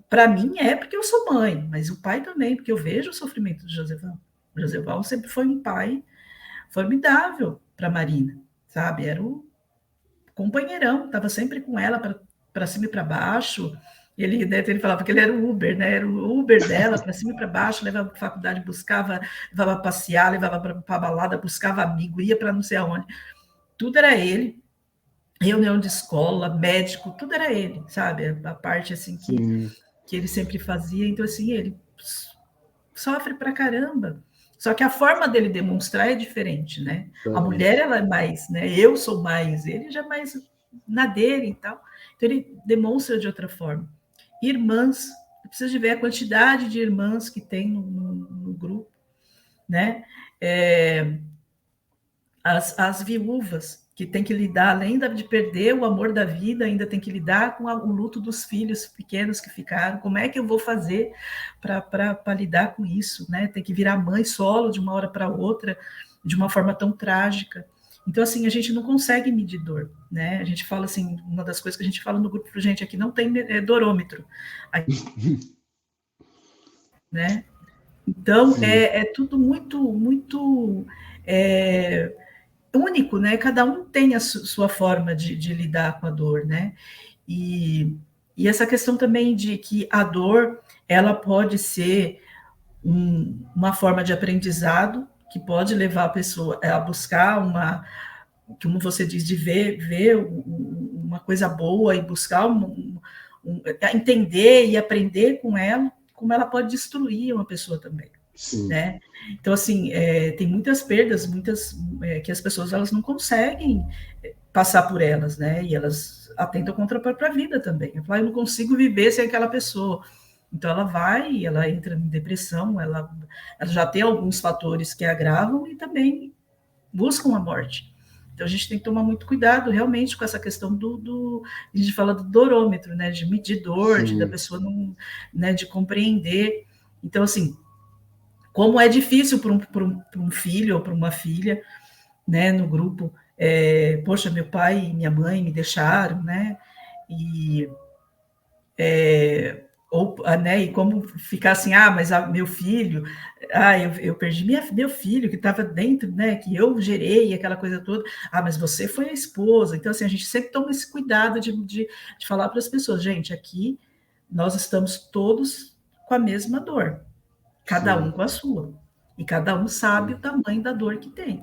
Para mim é porque eu sou mãe, mas o pai também, porque eu vejo o sofrimento do Josevão. O Josevão sempre foi um pai formidável para Marina, sabe? Era o companheirão, estava sempre com ela para cima e para baixo. Ele falava que ele era o Uber, né? Era o Uber dela, para cima e para baixo, levava para a faculdade, buscava, levava para passear, levava para a balada, buscava amigo, ia para não sei aonde. Tudo era ele. Reunião de escola, médico, tudo era ele, sabe? A parte assim sim, que ele sempre fazia. Então, assim, ele sofre pra caramba. Só que a forma dele demonstrar é diferente, né? A mulher, diferente. ela é mais, né? Eu sou mais, ele já é mais na dele e tal. Então, ele demonstra de outra forma. Irmãs, eu preciso de ver a quantidade de irmãs que tem no grupo, né? É, as viúvas, que tem que lidar, além de perder o amor da vida, ainda tem que lidar com o luto dos filhos pequenos que ficaram. Como é que eu vou fazer para lidar com isso? Né? Tem que virar mãe solo de uma hora para outra, de uma forma tão trágica. Então, assim, a gente não consegue medir dor, né? A gente fala assim, uma das coisas que a gente fala no grupo, gente, aqui não tem dorômetro, né? Então, Sim, é tudo muito é, único, né? Cada um tem a sua forma de lidar com a dor, né? E, e essa questão também de que a dor ela pode ser uma forma de aprendizado que pode levar a pessoa a buscar como você diz, de ver uma coisa boa e buscar entender e aprender com ela, como ela pode destruir uma pessoa também. sim, Né? Então, assim, tem muitas perdas, muitas que as pessoas elas não conseguem passar por elas, né? E elas atentam contra a própria vida também. Eu falo, eu não consigo viver sem aquela pessoa. Então, ela vai, ela entra em depressão, ela já tem alguns fatores que agravam e também buscam a morte. Então, a gente tem que tomar muito cuidado realmente com essa questão a gente fala do dorômetro, né? De medir dor, da sim, pessoa não, né? De compreender. Então, assim, como é difícil para um filho ou para uma filha, né, no grupo, poxa, meu pai e minha mãe me deixaram, né, e, né, e como ficar assim, mas meu filho, eu perdi meu filho que estava dentro, né, que eu gerei, aquela coisa toda, mas você foi a esposa, então assim, a gente sempre toma esse cuidado de falar para as pessoas, gente, aqui nós estamos todos com a mesma dor, cada um Sim, com a sua, e cada um sabe o tamanho da dor que tem,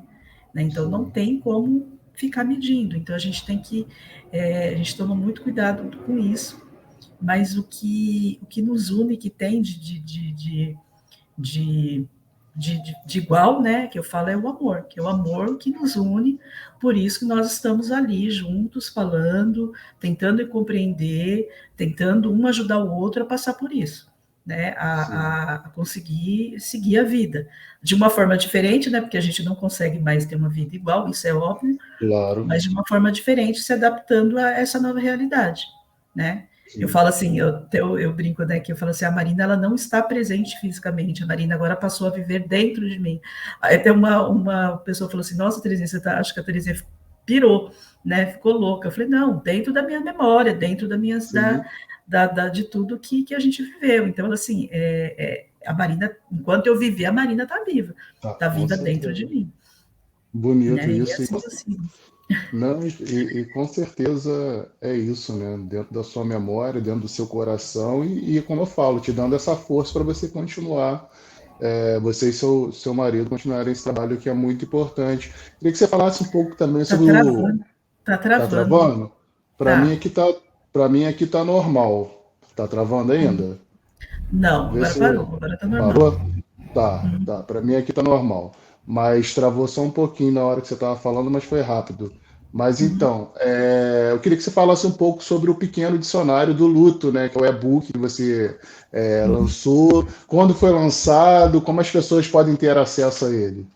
né? Então não sim, tem como ficar medindo, então a gente tem que, a gente toma muito cuidado com isso, mas o que nos une, que tem de, de igual, né, que eu falo é o amor, que é o amor que nos une, por isso que nós estamos ali juntos, falando, tentando compreender, tentando um ajudar o outro a passar por isso, né, sim. a conseguir seguir a vida, de uma forma diferente, né, porque a gente não consegue mais ter uma vida igual, isso é óbvio, Claro, mas de uma forma diferente, se adaptando a essa nova realidade, né? Eu sim. falo assim, eu brinco, né, que eu falo assim, a Marina, ela não está presente fisicamente, a Marina agora passou a viver dentro de mim. Aí até uma pessoa falou assim, nossa, Terezinha, acho que a Terezinha pirou, né, ficou louca. Eu falei, não, dentro da minha memória, dentro Sim, de tudo que a gente viveu. Então, assim, a Marina, enquanto eu viver, a Marina tá, está com viva dentro de certeza. mim, Bonito né, e isso. assim, assim. Não, e com certeza é isso, né? Dentro da sua memória, dentro do seu coração, e como eu falo, te dando essa força para você continuar, você e seu marido continuarem esse trabalho que é muito importante. Queria que você falasse um pouco também Tá sobre o. travando, tá Tá travando, travando? Para mim tá. aqui tá, para mim aqui tá normal. Tá travando ainda? Não, Vê agora se parou, agora tá normal. parou. Tá, tá. Para mim aqui tá normal. Mas travou só um pouquinho na hora que você estava falando, mas foi rápido. Mas Uhum. então, eu queria que você falasse um pouco sobre o pequeno dicionário do luto, né? Que é o e-book que você lançou. Quando foi lançado? Como as pessoas podem ter acesso a ele?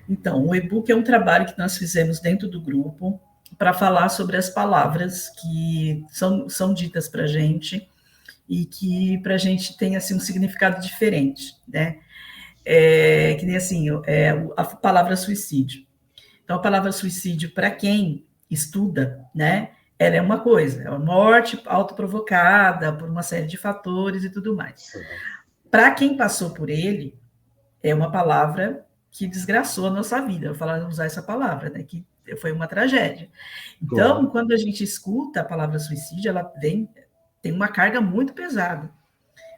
Então, o e-book é um trabalho que nós fizemos dentro do grupo para falar sobre as palavras que são ditas para a gente e que para a gente tem assim um significado diferente, né? Que nem assim, a palavra suicídio. Então, a palavra suicídio, para quem estuda, né, ela é uma coisa, é uma morte autoprovocada por uma série de fatores e tudo mais. Certo. Para quem passou por ele, é uma palavra que desgraçou a nossa vida. Eu vou usar essa palavra, né, que foi uma tragédia. Então, Claro. quando a gente escuta a palavra suicídio, ela tem uma carga muito pesada,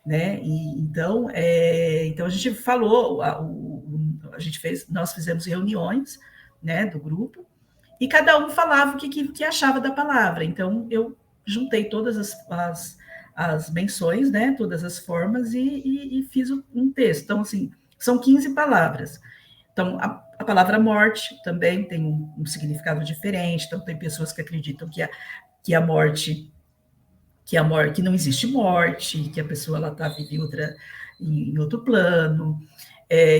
né? E, então a gente falou, a gente nós fizemos reuniões, né, do grupo, e cada um falava o que achava da palavra. Então eu juntei todas as menções, né, todas as formas e fiz um texto. Então assim, são 15 palavras. Então a palavra morte também tem um significado diferente. Então tem pessoas que acreditam que a morte que não existe morte, que a pessoa ela está viva em outro plano,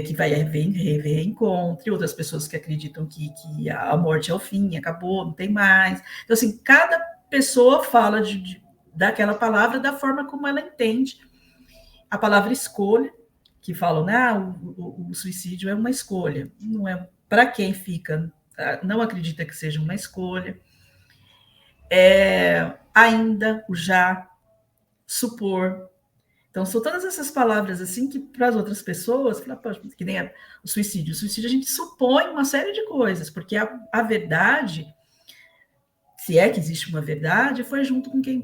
que vai haver reencontro, e outras pessoas que acreditam que a morte é o fim, acabou, não tem mais. Então, assim, cada pessoa fala daquela palavra da forma como ela entende. A palavra escolha, que falam, né, o suicídio é uma escolha. Não é para quem fica, não acredita que seja uma escolha. Ainda, o já, supor. Então, são todas essas palavras assim que para as outras pessoas, que nem o suicídio. O suicídio a gente supõe uma série de coisas, porque a verdade, se é que existe uma verdade, foi junto com quem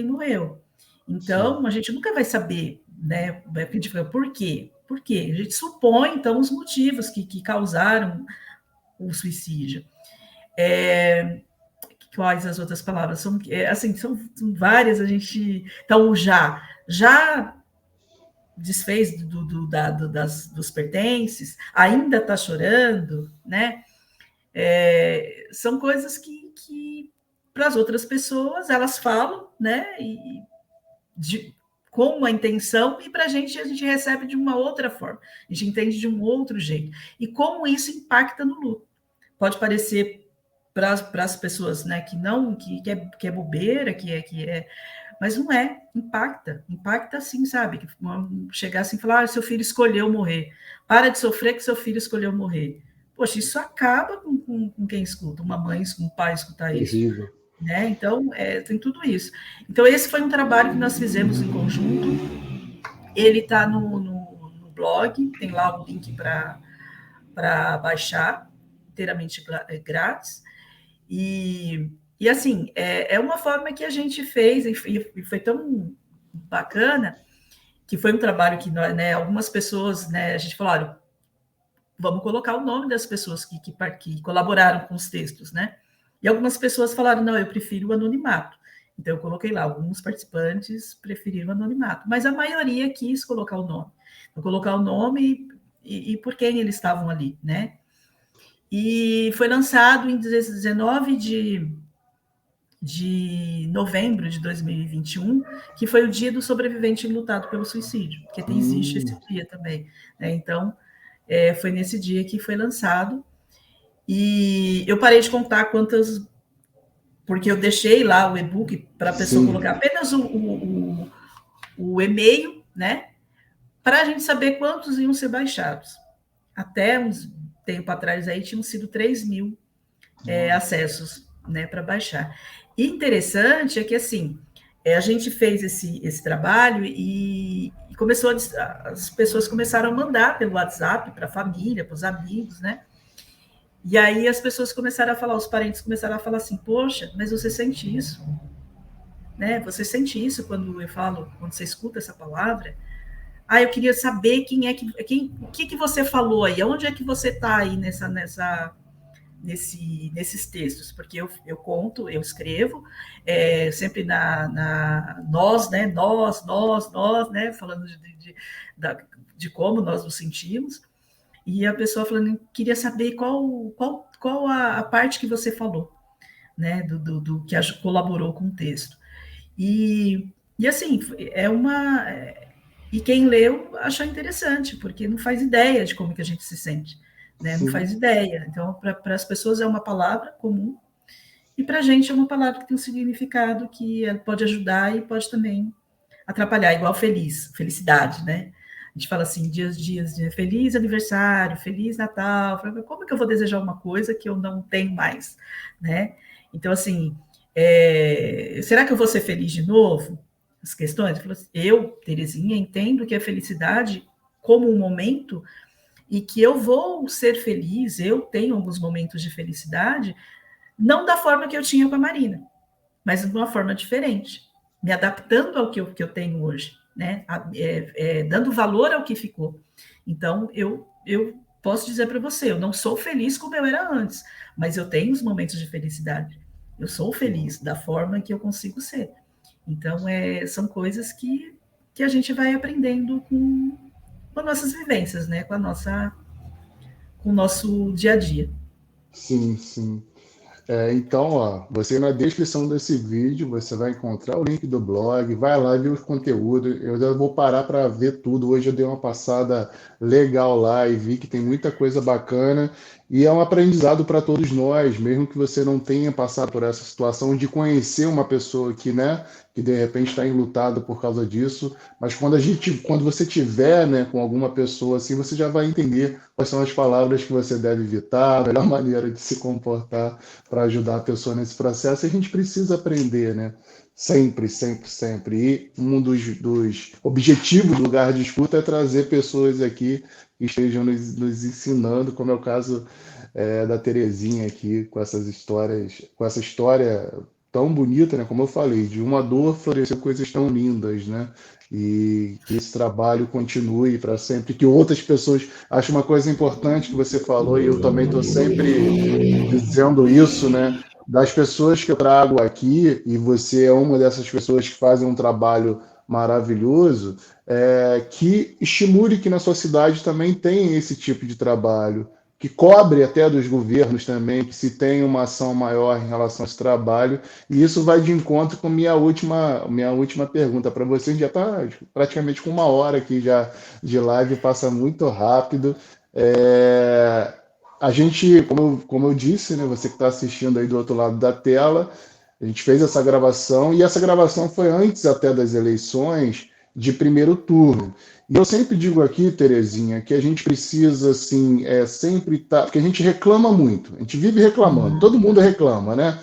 morreu. Sim. Então, a gente nunca vai saber, né? A gente fala, por quê? Por quê? A gente supõe, então, os motivos que causaram o suicídio. Quais as outras palavras? Assim, são várias, a gente. Então, já desfez dos pertences, ainda está chorando, né? São coisas que para as outras pessoas elas falam, né? Com uma intenção, e para a gente recebe de uma outra forma, a gente entende de um outro jeito. E como isso impacta no luto. Pode parecer para as pessoas, né, que não, que é bobeira, mas não é, impacta sim, sabe? Chegar assim e falar, seu filho escolheu morrer, para de sofrer que seu filho escolheu morrer. Poxa, isso acaba com quem escuta, uma mãe, um pai escutar isso, Terrível. né? Então, tem tudo isso. Então, esse foi um trabalho que nós fizemos em conjunto, ele está no blog, tem lá o link para baixar, inteiramente grátis, e assim, é uma forma que a gente fez, e foi tão bacana, que foi um trabalho que nós, né, algumas pessoas, né, a gente falou, olha, vamos colocar o nome das pessoas que colaboraram com os textos, né? E algumas pessoas falaram, não, eu prefiro o anonimato. Então, eu coloquei lá, alguns participantes preferiram o anonimato, mas a maioria quis colocar o nome. Vou colocar o nome e por quem eles estavam ali, né? E foi lançado em 19 de novembro de 2021, que foi o dia do sobrevivente lutado pelo suicídio, porque existe esse dia também, né? Então, foi nesse dia que foi lançado, e eu parei de contar quantas, porque eu deixei lá o e-book para a pessoa colocar apenas o e-mail, né? Para a gente saber quantos iam ser baixados. Até uns tempo atrás aí tinham sido 3.000 acessos, né, para baixar. E interessante é que, assim, a gente fez esse trabalho e começou as pessoas começaram a mandar pelo WhatsApp para a família, para os amigos, né? E aí as pessoas começaram a falar, os parentes começaram a falar assim, poxa, mas você sente isso? Né? Você sente isso quando eu falo, quando você escuta essa palavra? Ah, eu queria saber o que você falou aí, onde é que você está aí nesses textos, porque eu conto, eu escrevo, sempre nós, né, nós, né, falando de como nós nos sentimos, e a pessoa falando, queria saber qual a parte que você falou, né, do que colaborou com o texto. E assim, e quem leu achou interessante, porque não faz ideia de como que a gente se sente, né? Não faz ideia. Então, para as pessoas é uma palavra comum, e para a gente é uma palavra que tem um significado que pode ajudar e pode também atrapalhar, igual felicidade, né? A gente fala assim, dias de feliz aniversário, feliz Natal. Como que eu vou desejar uma coisa que eu não tenho mais, né? Então, assim, será que eu vou ser feliz de novo? As questões. Eu, Terezinha, entendo que a felicidade como um momento e que eu vou ser feliz, eu tenho alguns momentos de felicidade, não da forma que eu tinha com a Marina, mas de uma forma diferente, me adaptando ao que eu tenho hoje, né? Dando valor ao que ficou. Então, eu posso dizer para você, eu não sou feliz como eu era antes, mas eu tenho os momentos de felicidade. Eu sou feliz da forma que eu consigo ser. Então, são coisas que a gente vai aprendendo com nossas vivências, né? Com o nosso dia a dia. Sim, sim. Então, ó, você na descrição desse vídeo, você vai encontrar o link do blog, vai lá ver os conteúdos. Eu já vou parar para ver tudo. Hoje eu dei uma passada legal lá e vi que tem muita coisa bacana. E é um aprendizado para todos nós, mesmo que você não tenha passado por essa situação de conhecer uma pessoa que, né, que de repente está enlutado por causa disso. Mas quando você tiver, né, com alguma pessoa assim, você já vai entender quais são as palavras que você deve evitar, a melhor maneira de se comportar para ajudar a pessoa nesse processo. E a gente precisa aprender, né? Sempre, sempre, sempre. E um dos objetivos do Lugar de Escuta é trazer pessoas aqui que estejam nos ensinando, como é o caso da Terezinha aqui, com essas histórias, com essa história tão bonita, né? Como eu falei, de uma dor florescer coisas tão lindas, né? E que esse trabalho continue para sempre, que outras pessoas. Acho uma coisa importante que você falou, e eu também estou sempre dizendo isso, né? Das pessoas que eu trago aqui, e você é uma dessas pessoas que fazem um trabalho maravilhoso, que estimule que na sua cidade também tem esse tipo de trabalho, que cobre até dos governos também, que se tem uma ação maior em relação a esse trabalho, e isso vai de encontro com minha última pergunta para você. A gente já está praticamente com 1 hora aqui já de live, passa muito rápido. A gente, como eu disse, né, você que está assistindo aí do outro lado da tela, a gente fez essa gravação, e essa gravação foi antes até das eleições de primeiro turno. E eu sempre digo aqui, Terezinha, que a gente precisa, assim, sempre estar. Porque a gente reclama muito, a gente vive reclamando, todo mundo reclama, né?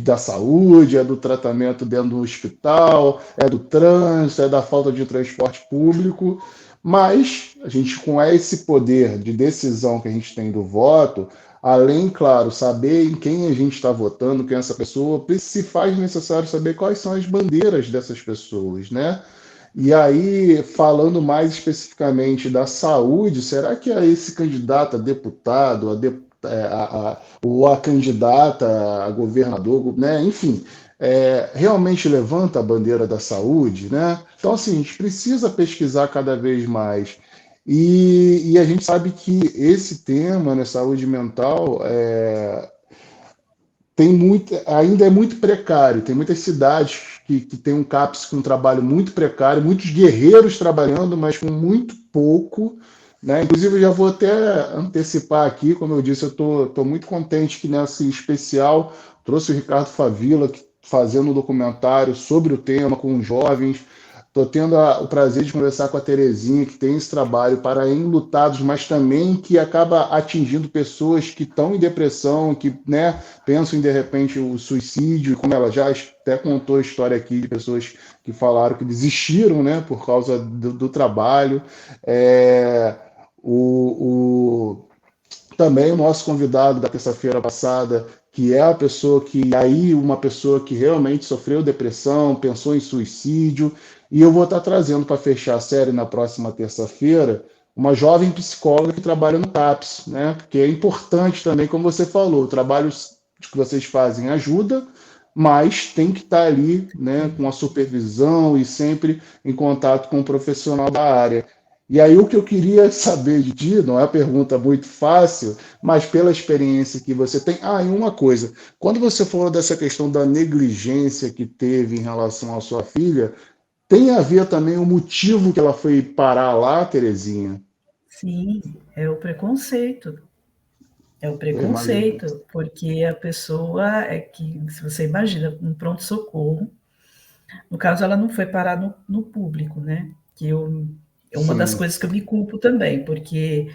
Da saúde, do tratamento dentro do hospital, do trânsito, da falta de transporte público, mas a gente, com esse poder de decisão que a gente tem do voto, além, claro, saber em quem a gente está votando, quem é essa pessoa, se faz necessário saber quais são as bandeiras dessas pessoas, né? E aí, falando mais especificamente da saúde, será que esse candidato a deputado, ou a candidata a governador, né? Enfim, realmente levanta a bandeira da saúde, né? Então, assim, a gente precisa pesquisar cada vez mais. E a gente sabe que esse tema, né, saúde mental, ainda é muito precário. Tem muitas cidades que têm um CAPS com um trabalho muito precário, muitos guerreiros trabalhando, mas com muito pouco. Né? Inclusive, eu já vou até antecipar aqui, como eu disse, eu estou muito contente que nesse especial trouxe o Ricardo Favila fazendo um documentário sobre o tema com os jovens. Estou tendo o prazer de conversar com a Terezinha, que tem esse trabalho para enlutados, mas também que acaba atingindo pessoas que estão em depressão, que, né, pensam em, de repente, o suicídio, como ela já até contou a história aqui de pessoas que falaram que desistiram, né, por causa do trabalho. É, o, também o nosso convidado da terça-feira passada, que é a pessoa que, aí, uma pessoa que realmente sofreu depressão, pensou em suicídio, e eu vou estar trazendo para fechar a série na próxima terça-feira uma jovem psicóloga que trabalha no CAPS, né? Porque é importante também, como você falou, o trabalho que vocês fazem ajuda, mas tem que estar ali, né, com a supervisão e sempre em contato com o profissional da área. E aí o que eu queria saber de ti, não é uma pergunta muito fácil, mas pela experiência que você tem. Ah, e uma coisa, quando você falou dessa questão da negligência que teve em relação à sua filha, tem a ver também o motivo que ela foi parar lá, Terezinha? Sim, é o preconceito. É o Eu imagino. preconceito, porque a pessoa é que, se você imagina, um pronto-socorro, no caso, ela não foi parar no público, né? Que é uma das Sim, coisas que eu me culpo também, porque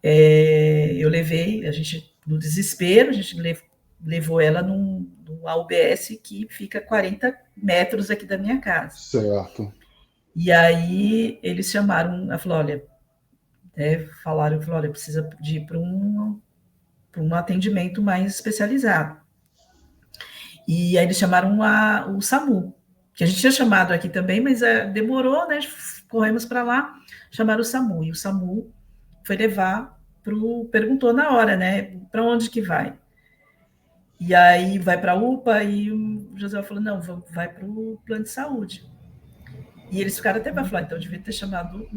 eu levei, a gente, no desespero, a gente levou ela num AUBS que fica a 40 metros aqui da minha casa. certo. E aí eles chamaram, ela falou, olha, falaram, olha, precisa de ir para um atendimento mais especializado. E aí eles chamaram o SAMU, que a gente tinha chamado aqui também, mas demorou, né? Corremos para lá, chamaram o SAMU. E o SAMU foi levar perguntou na hora, né? Para onde que vai? E aí vai para a UPA e o José falou: não, vai para o plano de saúde. E eles ficaram até para falar, então devia ter chamado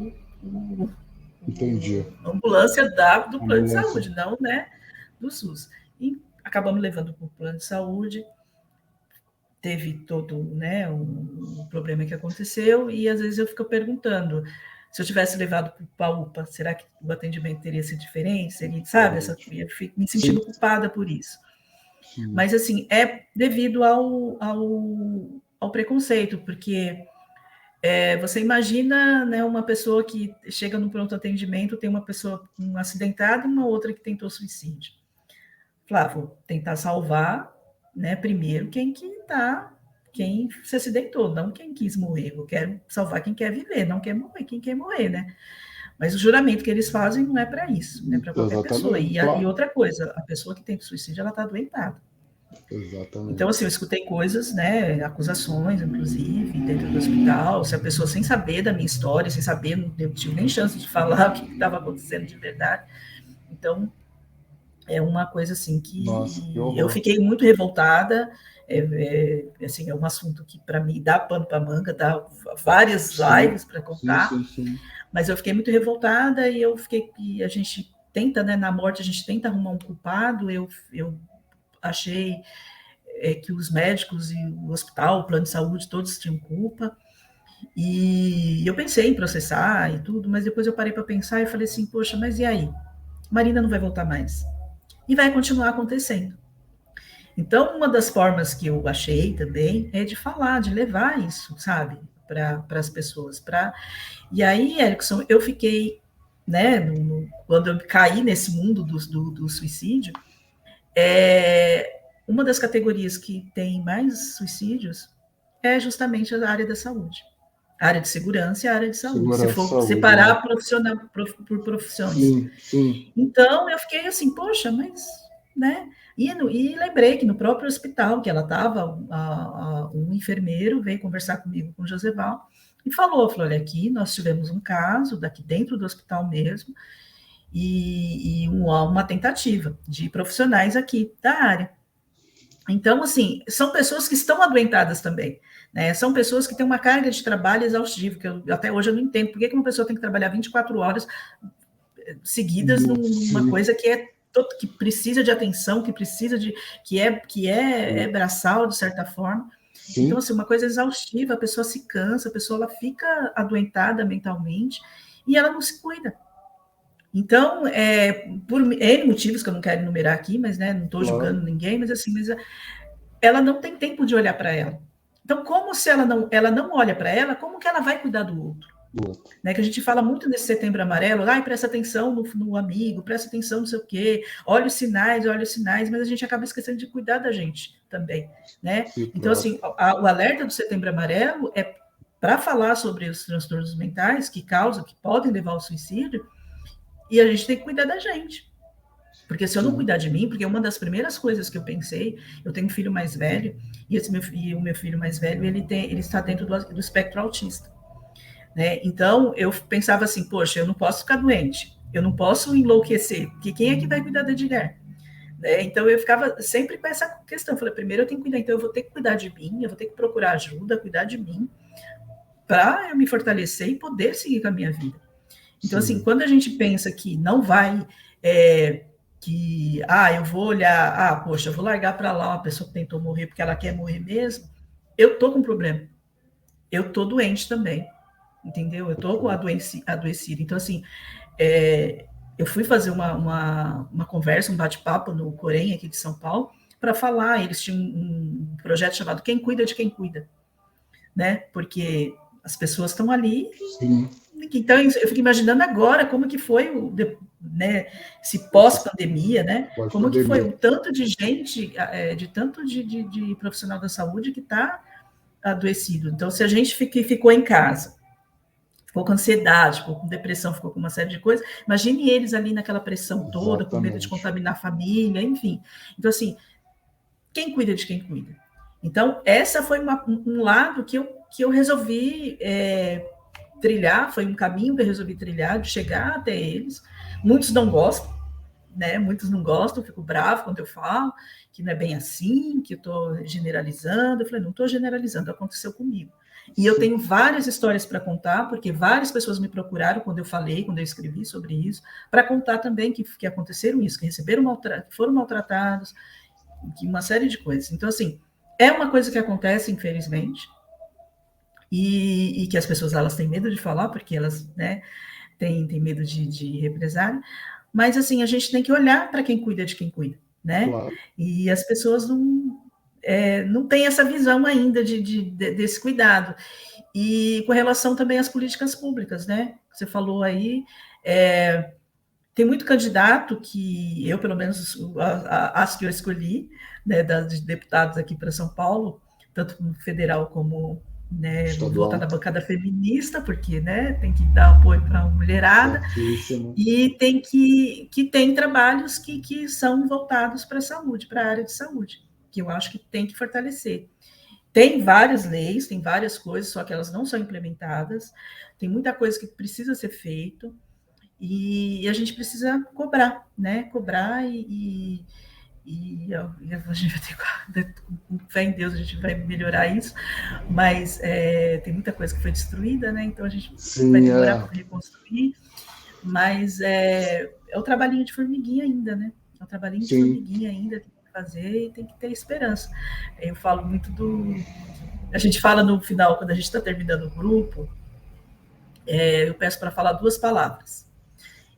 Entendi. a ambulância do plano de Ambulância. saúde, não, né? Do SUS. E acabamos levando para o plano de saúde. Teve todo, né, o problema que aconteceu, e às vezes eu fico perguntando, se eu tivesse levado para a UPA, será que o atendimento teria sido diferente? Seria, sabe, eu fico me Sim, sentindo culpada por isso. sim. Mas, assim, é devido ao preconceito, porque você imagina, né, uma pessoa que chega no pronto atendimento, tem uma pessoa um acidentada e uma outra que tentou suicídio. Vou tentar salvar, né, primeiro quem se acidentou, não quem quis morrer. Eu quero salvar quem quer viver, não quer morrer quem quer morrer, né? Mas o juramento que eles fazem não é para isso, é para qualquer pessoa. Exatamente, E claro. outra coisa, a pessoa que tem suicídio, ela está adoentada. Então, Exatamente. assim, eu escutei coisas, né, acusações, inclusive, dentro do hospital, se a pessoa sem saber da minha história, sem saber, não tive nem chance de falar o que estava acontecendo de verdade. Então, é uma coisa assim Nossa, que que eu horror. fiquei muito revoltada. Assim, é um assunto que para mim dá pano para manga, dá várias Sim, lives para sim, contar, sim, sim. mas eu fiquei muito revoltada e a gente tenta, né, na morte a gente tenta arrumar um culpado. Eu achei que os médicos e o hospital, o plano de saúde, todos tinham culpa. E eu pensei em processar e tudo, mas depois eu parei para pensar e falei assim, poxa, mas e aí? Marina não vai voltar mais. E vai continuar acontecendo. Então, uma das formas que eu achei também é de falar, de levar isso, sabe, para as pessoas. E aí, Erickson, eu fiquei, né, quando eu caí nesse mundo do suicídio, uma das categorias que tem mais suicídios é justamente a área da saúde. A área de segurança e a área de saúde, se Segurança e for saúde, né? separar por profissões. Sim, sim. Então, eu fiquei assim, poxa, mas, né? E lembrei que no próprio hospital que ela estava, um enfermeiro veio conversar comigo, com o Joseval, e falou, olha, aqui nós tivemos um caso, daqui dentro do hospital mesmo, e uma tentativa de profissionais aqui da área. Então, assim, são pessoas que estão adoentadas também, né? São pessoas que têm uma carga de trabalho exaustivo, que até hoje eu não entendo por que uma pessoa tem que trabalhar 24 horas seguidas numa Sim, coisa que precisa de atenção, que precisa de que é braçal de certa forma. Então, sim, assim, uma coisa exaustiva, a pessoa se cansa, a pessoa ela fica adoentada mentalmente e ela não se cuida. Então, por N motivos que eu não quero enumerar aqui, mas né, não estou julgando claro. ninguém, mas assim, ela não tem tempo de olhar para ela. Então, como se ela não olha para ela, como que ela vai cuidar do outro? Boa. Né, que a gente fala muito nesse setembro amarelo, presta atenção no amigo, presta atenção no sei o quê, olha os sinais, mas a gente acaba esquecendo de cuidar da gente também, né? Sim, Então, claro. assim, o alerta do setembro amarelo é para falar sobre os transtornos mentais que podem levar ao suicídio, e a gente tem que cuidar da gente. Porque se eu não Sim, cuidar de mim, porque uma das primeiras coisas que eu pensei, eu tenho um filho mais velho, e o meu filho mais velho, ele está dentro do espectro autista. Né? Então, eu pensava assim, poxa, eu não posso ficar doente, eu não posso enlouquecer, porque quem é que vai cuidar da Edgar? Né? Então, eu ficava sempre com essa questão. Eu falei, primeiro eu tenho que cuidar, então eu vou ter que cuidar de mim, eu vou ter que procurar ajuda, cuidar de mim, para eu me fortalecer e poder seguir com a minha vida. Então, assim, sim. quando a gente pensa que não vai, eu vou olhar, poxa, eu vou largar para lá uma pessoa que tentou morrer porque ela quer morrer mesmo, eu tô com um problema, eu tô doente também, entendeu? Eu tô adoecida. Então, assim, eu fui fazer uma conversa, um bate-papo no Corém, aqui de São Paulo, para falar, eles tinham um projeto chamado Quem Cuida de Quem Cuida, né? Porque as pessoas estão ali. Sim. Então, eu fico imaginando agora como que foi né, esse pós-pandemia, né? Como que foi Pós-pandemia. o tanto de gente, de tanto de profissional da saúde que está adoecido. Então, se a gente ficou em casa, ficou com ansiedade, ficou com depressão, ficou com uma série de coisas, imagine eles ali naquela pressão toda, com medo de Exatamente. contaminar a família, enfim. Então, assim, quem cuida de quem cuida? Então, essa foi um lado que eu resolvi trilhar, foi um caminho que eu resolvi trilhar, de chegar até eles. Muitos não gostam, né? Muitos não gostam, fico bravo quando eu falo que não é bem assim, que eu estou generalizando. Eu falei, não estou generalizando, aconteceu comigo. E eu Sim, tenho várias histórias para contar, porque várias pessoas me procuraram quando eu falei, quando eu escrevi sobre isso, para contar também que aconteceram isso, que receberam que foram maltratados, que uma série de coisas. Então, assim, é uma coisa que acontece, infelizmente, e que as pessoas elas têm medo de falar, porque elas, né, têm medo de represália, mas assim, a gente tem que olhar para quem cuida de quem cuida, né? claro. E as pessoas não têm essa visão ainda desse cuidado. E com relação também às políticas públicas, né? Você falou aí, tem muito candidato que eu, pelo menos, as que eu escolhi, né, de deputados aqui para São Paulo, tanto no federal como né, votar na Estadual. bancada feminista, porque né, tem que dar apoio para a mulherada, Certíssimo. e tem trabalhos que são voltados para a saúde, para a área de saúde, que eu acho que tem que fortalecer. Tem várias leis, tem várias coisas, só que elas não são implementadas, tem muita coisa que precisa ser feito, e a gente precisa cobrar, né? Cobrar a gente vai ter, com fé em Deus, a gente vai melhorar isso, mas tem muita coisa que foi destruída, né? Então a gente vai Sim, demorar para reconstruir, mas é o trabalhinho de formiguinha ainda, né? É o trabalhinho de sim, formiguinha ainda, tem que fazer e tem que ter esperança. Eu falo muito a gente fala no final, quando a gente está terminando o grupo, eu peço para falar duas palavras.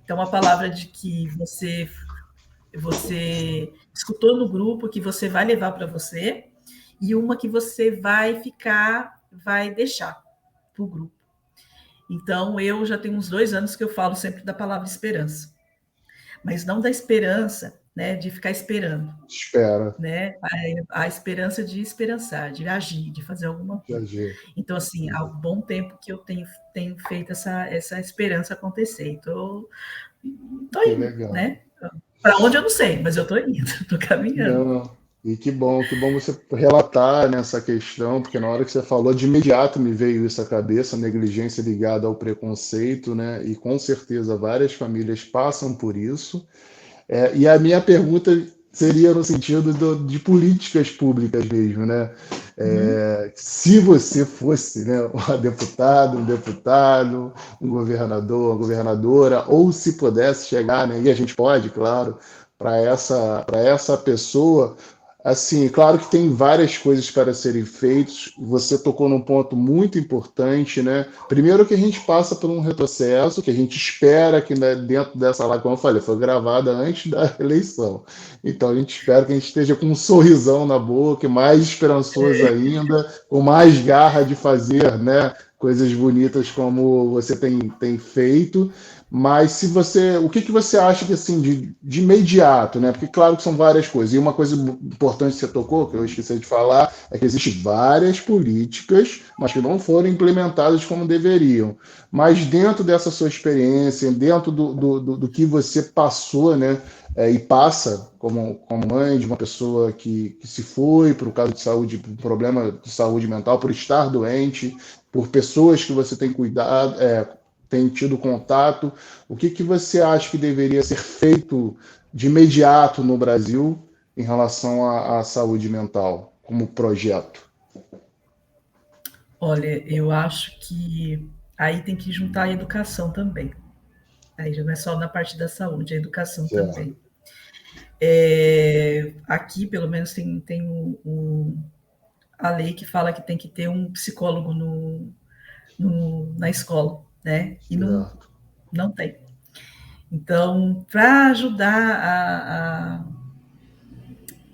Então, a palavra de que você escutou no grupo, que você vai levar para você, e uma que você vai deixar para o grupo. Então, eu já tenho uns 2 anos que eu falo sempre da palavra esperança, mas não da esperança né, de ficar esperando, Espera. né, a esperança de esperançar, de agir, de fazer alguma Já, coisa. já. Então, assim, há um bom tempo que eu tenho feito essa esperança acontecer. Então, estou Que indo, legal. né? Para onde eu não sei, mas eu estou indo, estou caminhando. Não. E que bom você relatar nessa questão, porque na hora que você falou, de imediato me veio isso à cabeça, a negligência ligada ao preconceito, né? E com certeza várias famílias passam por isso. E a minha pergunta seria no sentido de políticas públicas mesmo, né? Uhum. Se você fosse, né, um deputado, um governador, uma governadora, ou se pudesse chegar, né, e a gente pode, claro, para essa pessoa, assim, claro que tem várias coisas para serem feitas. Você tocou num ponto muito importante, né? Primeiro que a gente passa por um retrocesso, que a gente espera que, né, dentro dessa live, como eu falei, foi gravada antes da eleição. Então a gente espera que a gente esteja com um sorrisão na boca, mais esperançoso ainda, com mais garra de fazer, né, coisas bonitas como você tem feito. Mas se você, o que você acha que assim de imediato, né? Porque claro que são várias coisas. E uma coisa importante que você tocou, que eu esqueci de falar, é que existem várias políticas, mas que não foram implementadas como deveriam. Mas dentro dessa sua experiência, dentro do que você passou, né? E passa como mãe de uma pessoa que se foi por causa de saúde, por problema de saúde mental, por estar doente, por pessoas que você tem cuidado, tem tido contato, o que você acha que deveria ser feito de imediato no Brasil em relação à saúde mental, como projeto? Olha, eu acho que aí tem que juntar a educação também. Aí já não é só na parte da saúde, a educação Certo. também. Aqui, pelo menos, tem a lei que fala que tem que ter um psicólogo na escola, né? E Certo. não tem. Então, para ajudar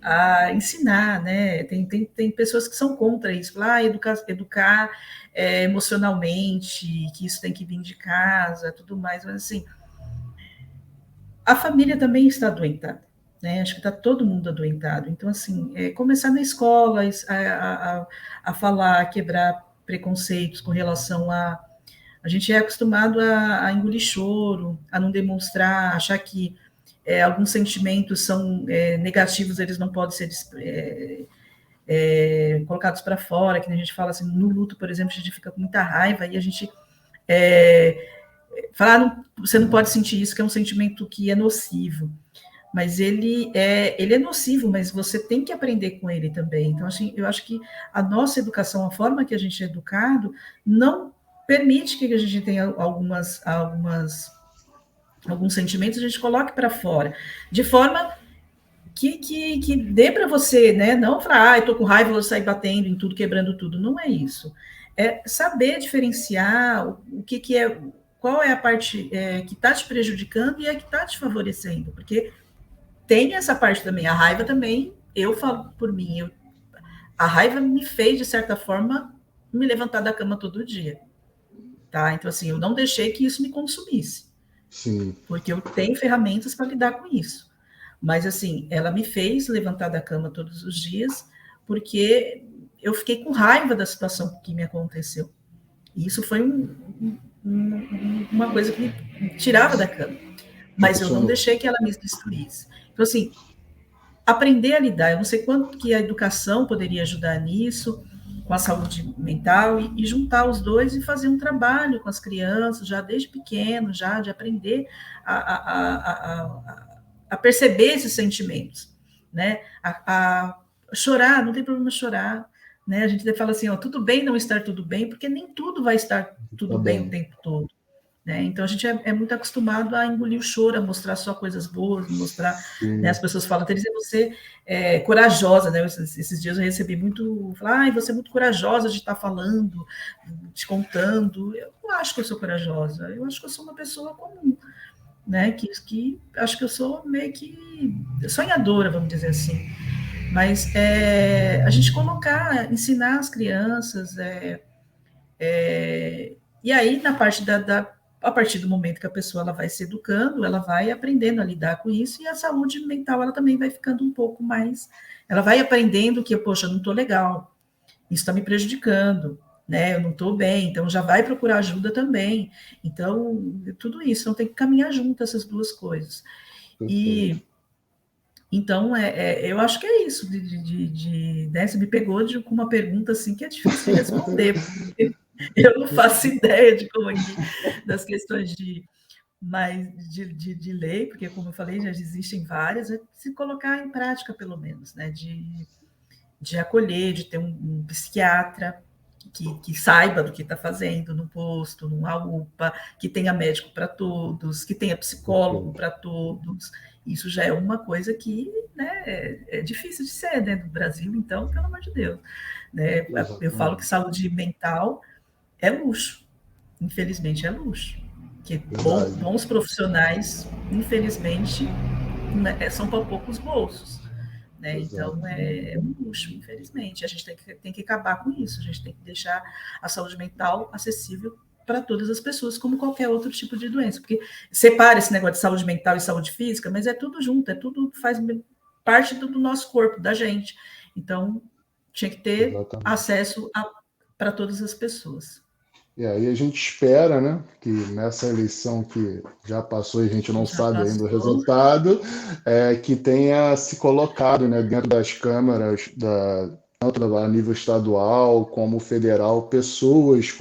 a ensinar, né? Tem pessoas que são contra isso, falar, educar emocionalmente, que isso tem que vir de casa, tudo mais, mas assim, a família também está adoentada, né? Acho que está todo mundo adoentado. Então, assim, começar na escola a falar, a quebrar preconceitos com relação a. A gente é acostumado a engolir choro, a não demonstrar, achar que alguns sentimentos são negativos, eles não podem ser colocados para fora, que a gente fala assim, no luto, por exemplo, a gente fica com muita raiva e a gente fala, você não pode sentir isso, que é um sentimento que é nocivo. Mas ele é nocivo, mas você tem que aprender com ele também. Então, assim, eu acho que a nossa educação, a forma que a gente é educado, não permite que a gente tenha alguns sentimentos, a gente coloque para fora, de forma que dê para você, né? Não falar, estou com raiva, vou sair batendo em tudo, quebrando tudo. Não é isso. É saber diferenciar o que é, qual é a parte que está te prejudicando e a que está te favorecendo, porque tem essa parte também. A raiva também, eu falo por mim, a raiva me fez, de certa forma, me levantar da cama todo dia. Tá? Então, assim, eu não deixei que isso me consumisse, Sim. porque eu tenho ferramentas para lidar com isso. Mas, assim, ela me fez levantar da cama todos os dias, porque eu fiquei com raiva da situação que me aconteceu. E isso foi uma coisa que me tirava da cama. Te Mas eu não funcionou. deixei que ela me destruísse. Então, assim, aprender a lidar. Eu não sei quanto que a educação poderia ajudar nisso, com a saúde mental, e juntar os dois e fazer um trabalho com as crianças, já desde pequeno, já de aprender a, a, a perceber esses sentimentos, né? A chorar, não tem problema chorar, né? A gente fala assim, ó, tudo bem não estar tudo bem, porque nem tudo vai estar Tá tudo bem o bem. tempo todo. Né? Então a gente é muito acostumado a engolir o choro, a mostrar só coisas boas, mostrar. Né? As Sim. pessoas falam, Teresa, você é corajosa, né? Esses dias eu recebi muito, falar, você é muito corajosa de estar falando, te contando. Eu não acho que eu sou corajosa, eu acho que eu sou uma pessoa comum, né? Que acho que eu sou meio que sonhadora, vamos dizer assim. Mas a gente colocar, ensinar as crianças, e aí na parte a partir do momento que a pessoa ela vai se educando, ela vai aprendendo a lidar com isso, e a saúde mental ela também vai ficando um pouco mais, ela vai aprendendo que, poxa, eu não estou legal, isso está me prejudicando, né? Eu não estou bem, então já vai procurar ajuda também. Então, tudo isso, então tem que caminhar junto essas duas coisas. Perfeito. E então, eu acho que é isso. Né, você me pegou com uma pergunta assim que é difícil de responder, porque eu não faço ideia de como aqui, das questões de lei, porque, como eu falei, já existem várias, é se colocar em prática, pelo menos, né? De acolher, de ter um psiquiatra que saiba do que está fazendo no posto, numa UPA, que tenha médico para todos, que tenha psicólogo para todos. Isso já é uma coisa que, né, é difícil de ser, né, no Brasil, então, pelo amor de Deus. Né? Eu falo que saúde mental é luxo, infelizmente é luxo. Que bons profissionais, infelizmente, né, são para poucos bolsos. Né? Então, é um luxo, infelizmente. A gente tem que acabar com isso. A gente tem que deixar a saúde mental acessível para todas as pessoas, como qualquer outro tipo de doença. Porque separa esse negócio de saúde mental e saúde física, mas é tudo junto, é tudo faz parte do nosso corpo, da gente. Então, tinha que ter acesso para todas as pessoas. E aí a gente espera, né, que nessa eleição que já passou e a gente não sabe ainda o resultado, que tenha se colocado, né, dentro das câmaras, tanto a nível estadual como federal, pessoas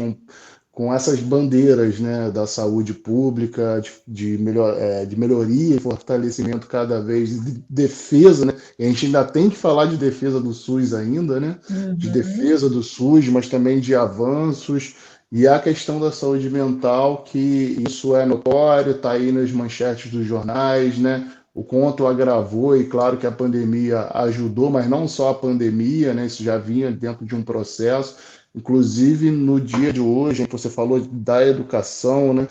com essas bandeiras, né, da saúde pública, de melhoria e fortalecimento cada vez, de defesa, né? E a gente ainda tem que falar de defesa do SUS ainda, né? De defesa do SUS, mas também de avanços. E a questão da saúde mental, que isso é notório, está aí nas manchetes dos jornais, né? O quanto agravou, e claro que a pandemia ajudou, mas não só a pandemia, né? Isso já vinha dentro de um processo. Inclusive, no dia de hoje, você falou da educação, né?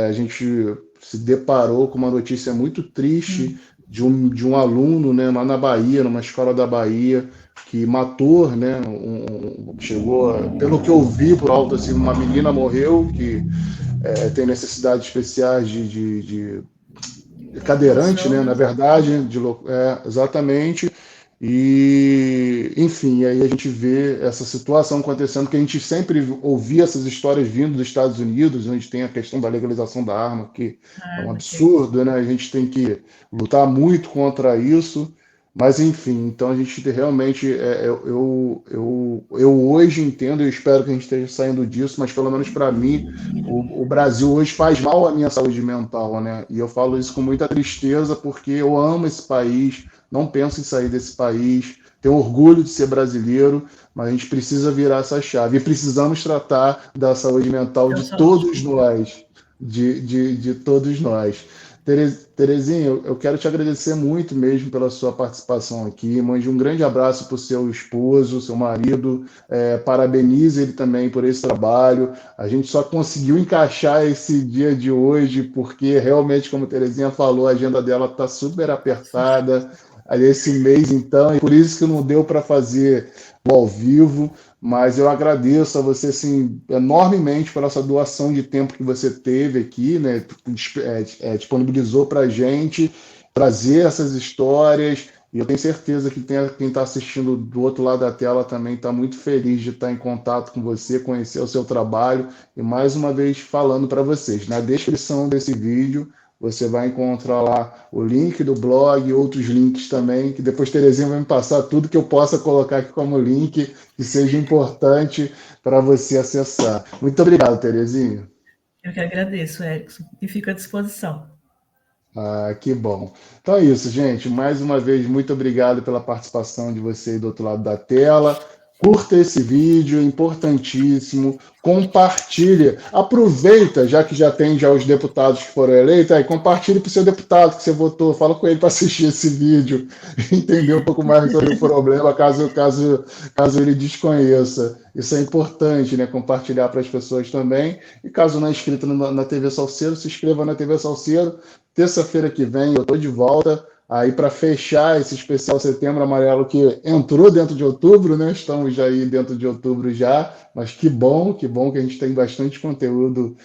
A gente se deparou com uma notícia muito triste de um aluno, né, lá na Bahia, numa escola da Bahia, que matou, né, chegou, pelo que eu vi por alto, assim, uma menina morreu que tem necessidades especiais de cadeirante, né, na verdade, exatamente. E, enfim, aí a gente vê essa situação acontecendo, que a gente sempre ouvia essas histórias vindo dos Estados Unidos, onde tem a questão da legalização da arma, que é um absurdo, né? A gente tem que lutar muito contra isso. Mas, enfim, então a gente realmente, eu hoje entendo, e espero que a gente esteja saindo disso, mas pelo menos para mim, o Brasil hoje faz mal à minha saúde mental, né? E eu falo isso com muita tristeza, porque eu amo esse país, não penso em sair desse país, tenho orgulho de ser brasileiro, mas a gente precisa virar essa chave. E precisamos tratar da saúde mental de todos nós, de todos nós. Terezinha, eu quero te agradecer muito mesmo pela sua participação aqui. Mande um grande abraço para o seu esposo, seu marido. Parabenize ele também por esse trabalho. A gente só conseguiu encaixar esse dia de hoje porque realmente, como a Terezinha falou, a agenda dela está super apertada esse mês, então, e por isso que não deu para fazer o ao vivo. Mas eu agradeço a você assim, enormemente pela essa doação de tempo que você teve aqui, né? Disponibilizou para a gente trazer essas histórias. E eu tenho certeza que quem está assistindo do outro lado da tela também está muito feliz de estar em contato com você, conhecer o seu trabalho. E mais uma vez falando para vocês, na descrição desse vídeo você vai encontrar lá o link do blog e outros links também, que depois Terezinha vai me passar tudo que eu possa colocar aqui como link, que seja importante para você acessar. Muito obrigado, Terezinha. Eu que agradeço, Erickson, e fico à disposição. Ah, que bom. Então é isso, gente. Mais uma vez, muito obrigado pela participação de você aí do outro lado da tela. Curta esse vídeo, é importantíssimo. Compartilhe. Aproveita, já que já tem os deputados que foram eleitos, aí compartilhe para o seu deputado que você votou. Fala com ele para assistir esse vídeo, entender um pouco mais sobre o problema, caso ele desconheça. Isso é importante, né? Compartilhar para as pessoas também. E caso não é inscrito na TV Salcedo, se inscreva na TV Salcedo. Terça-feira que vem eu estou de volta Aí, para fechar esse especial Setembro Amarelo que entrou dentro de outubro, né? Estamos já aí dentro de outubro já, mas que bom que a gente tem bastante conteúdo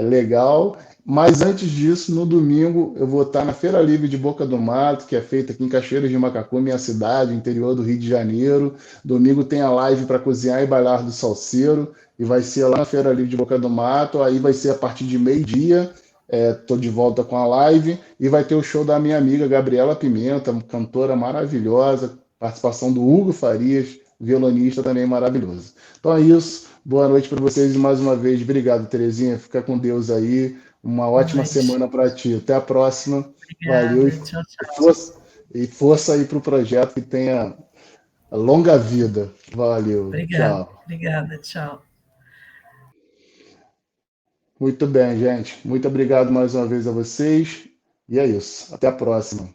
legal. Mas antes disso, no domingo, eu vou estar na Feira Livre de Boca do Mato, que é feita aqui em Cachoeiras de Macacu, minha cidade, interior do Rio de Janeiro. Domingo tem a live para cozinhar e bailar do salseiro, e vai ser lá na Feira Livre de Boca do Mato. Aí vai ser a partir de meio-dia. Estou de volta com a live e vai ter o show da minha amiga Gabriela Pimenta, cantora maravilhosa, participação do Hugo Farias, violonista também maravilhoso. Então é isso. Boa noite para vocês e mais uma vez, obrigado, Terezinha. Fica com Deus aí. Uma Boa ótima noite. semana para ti. Até a próxima. Valeu Obrigada. Tchau, tchau. força, e força aí para o projeto que tenha longa vida. Valeu. Obrigada. Tchau. Obrigada. Tchau. Muito bem, gente. Muito obrigado mais uma vez a vocês. E é isso. Até a próxima.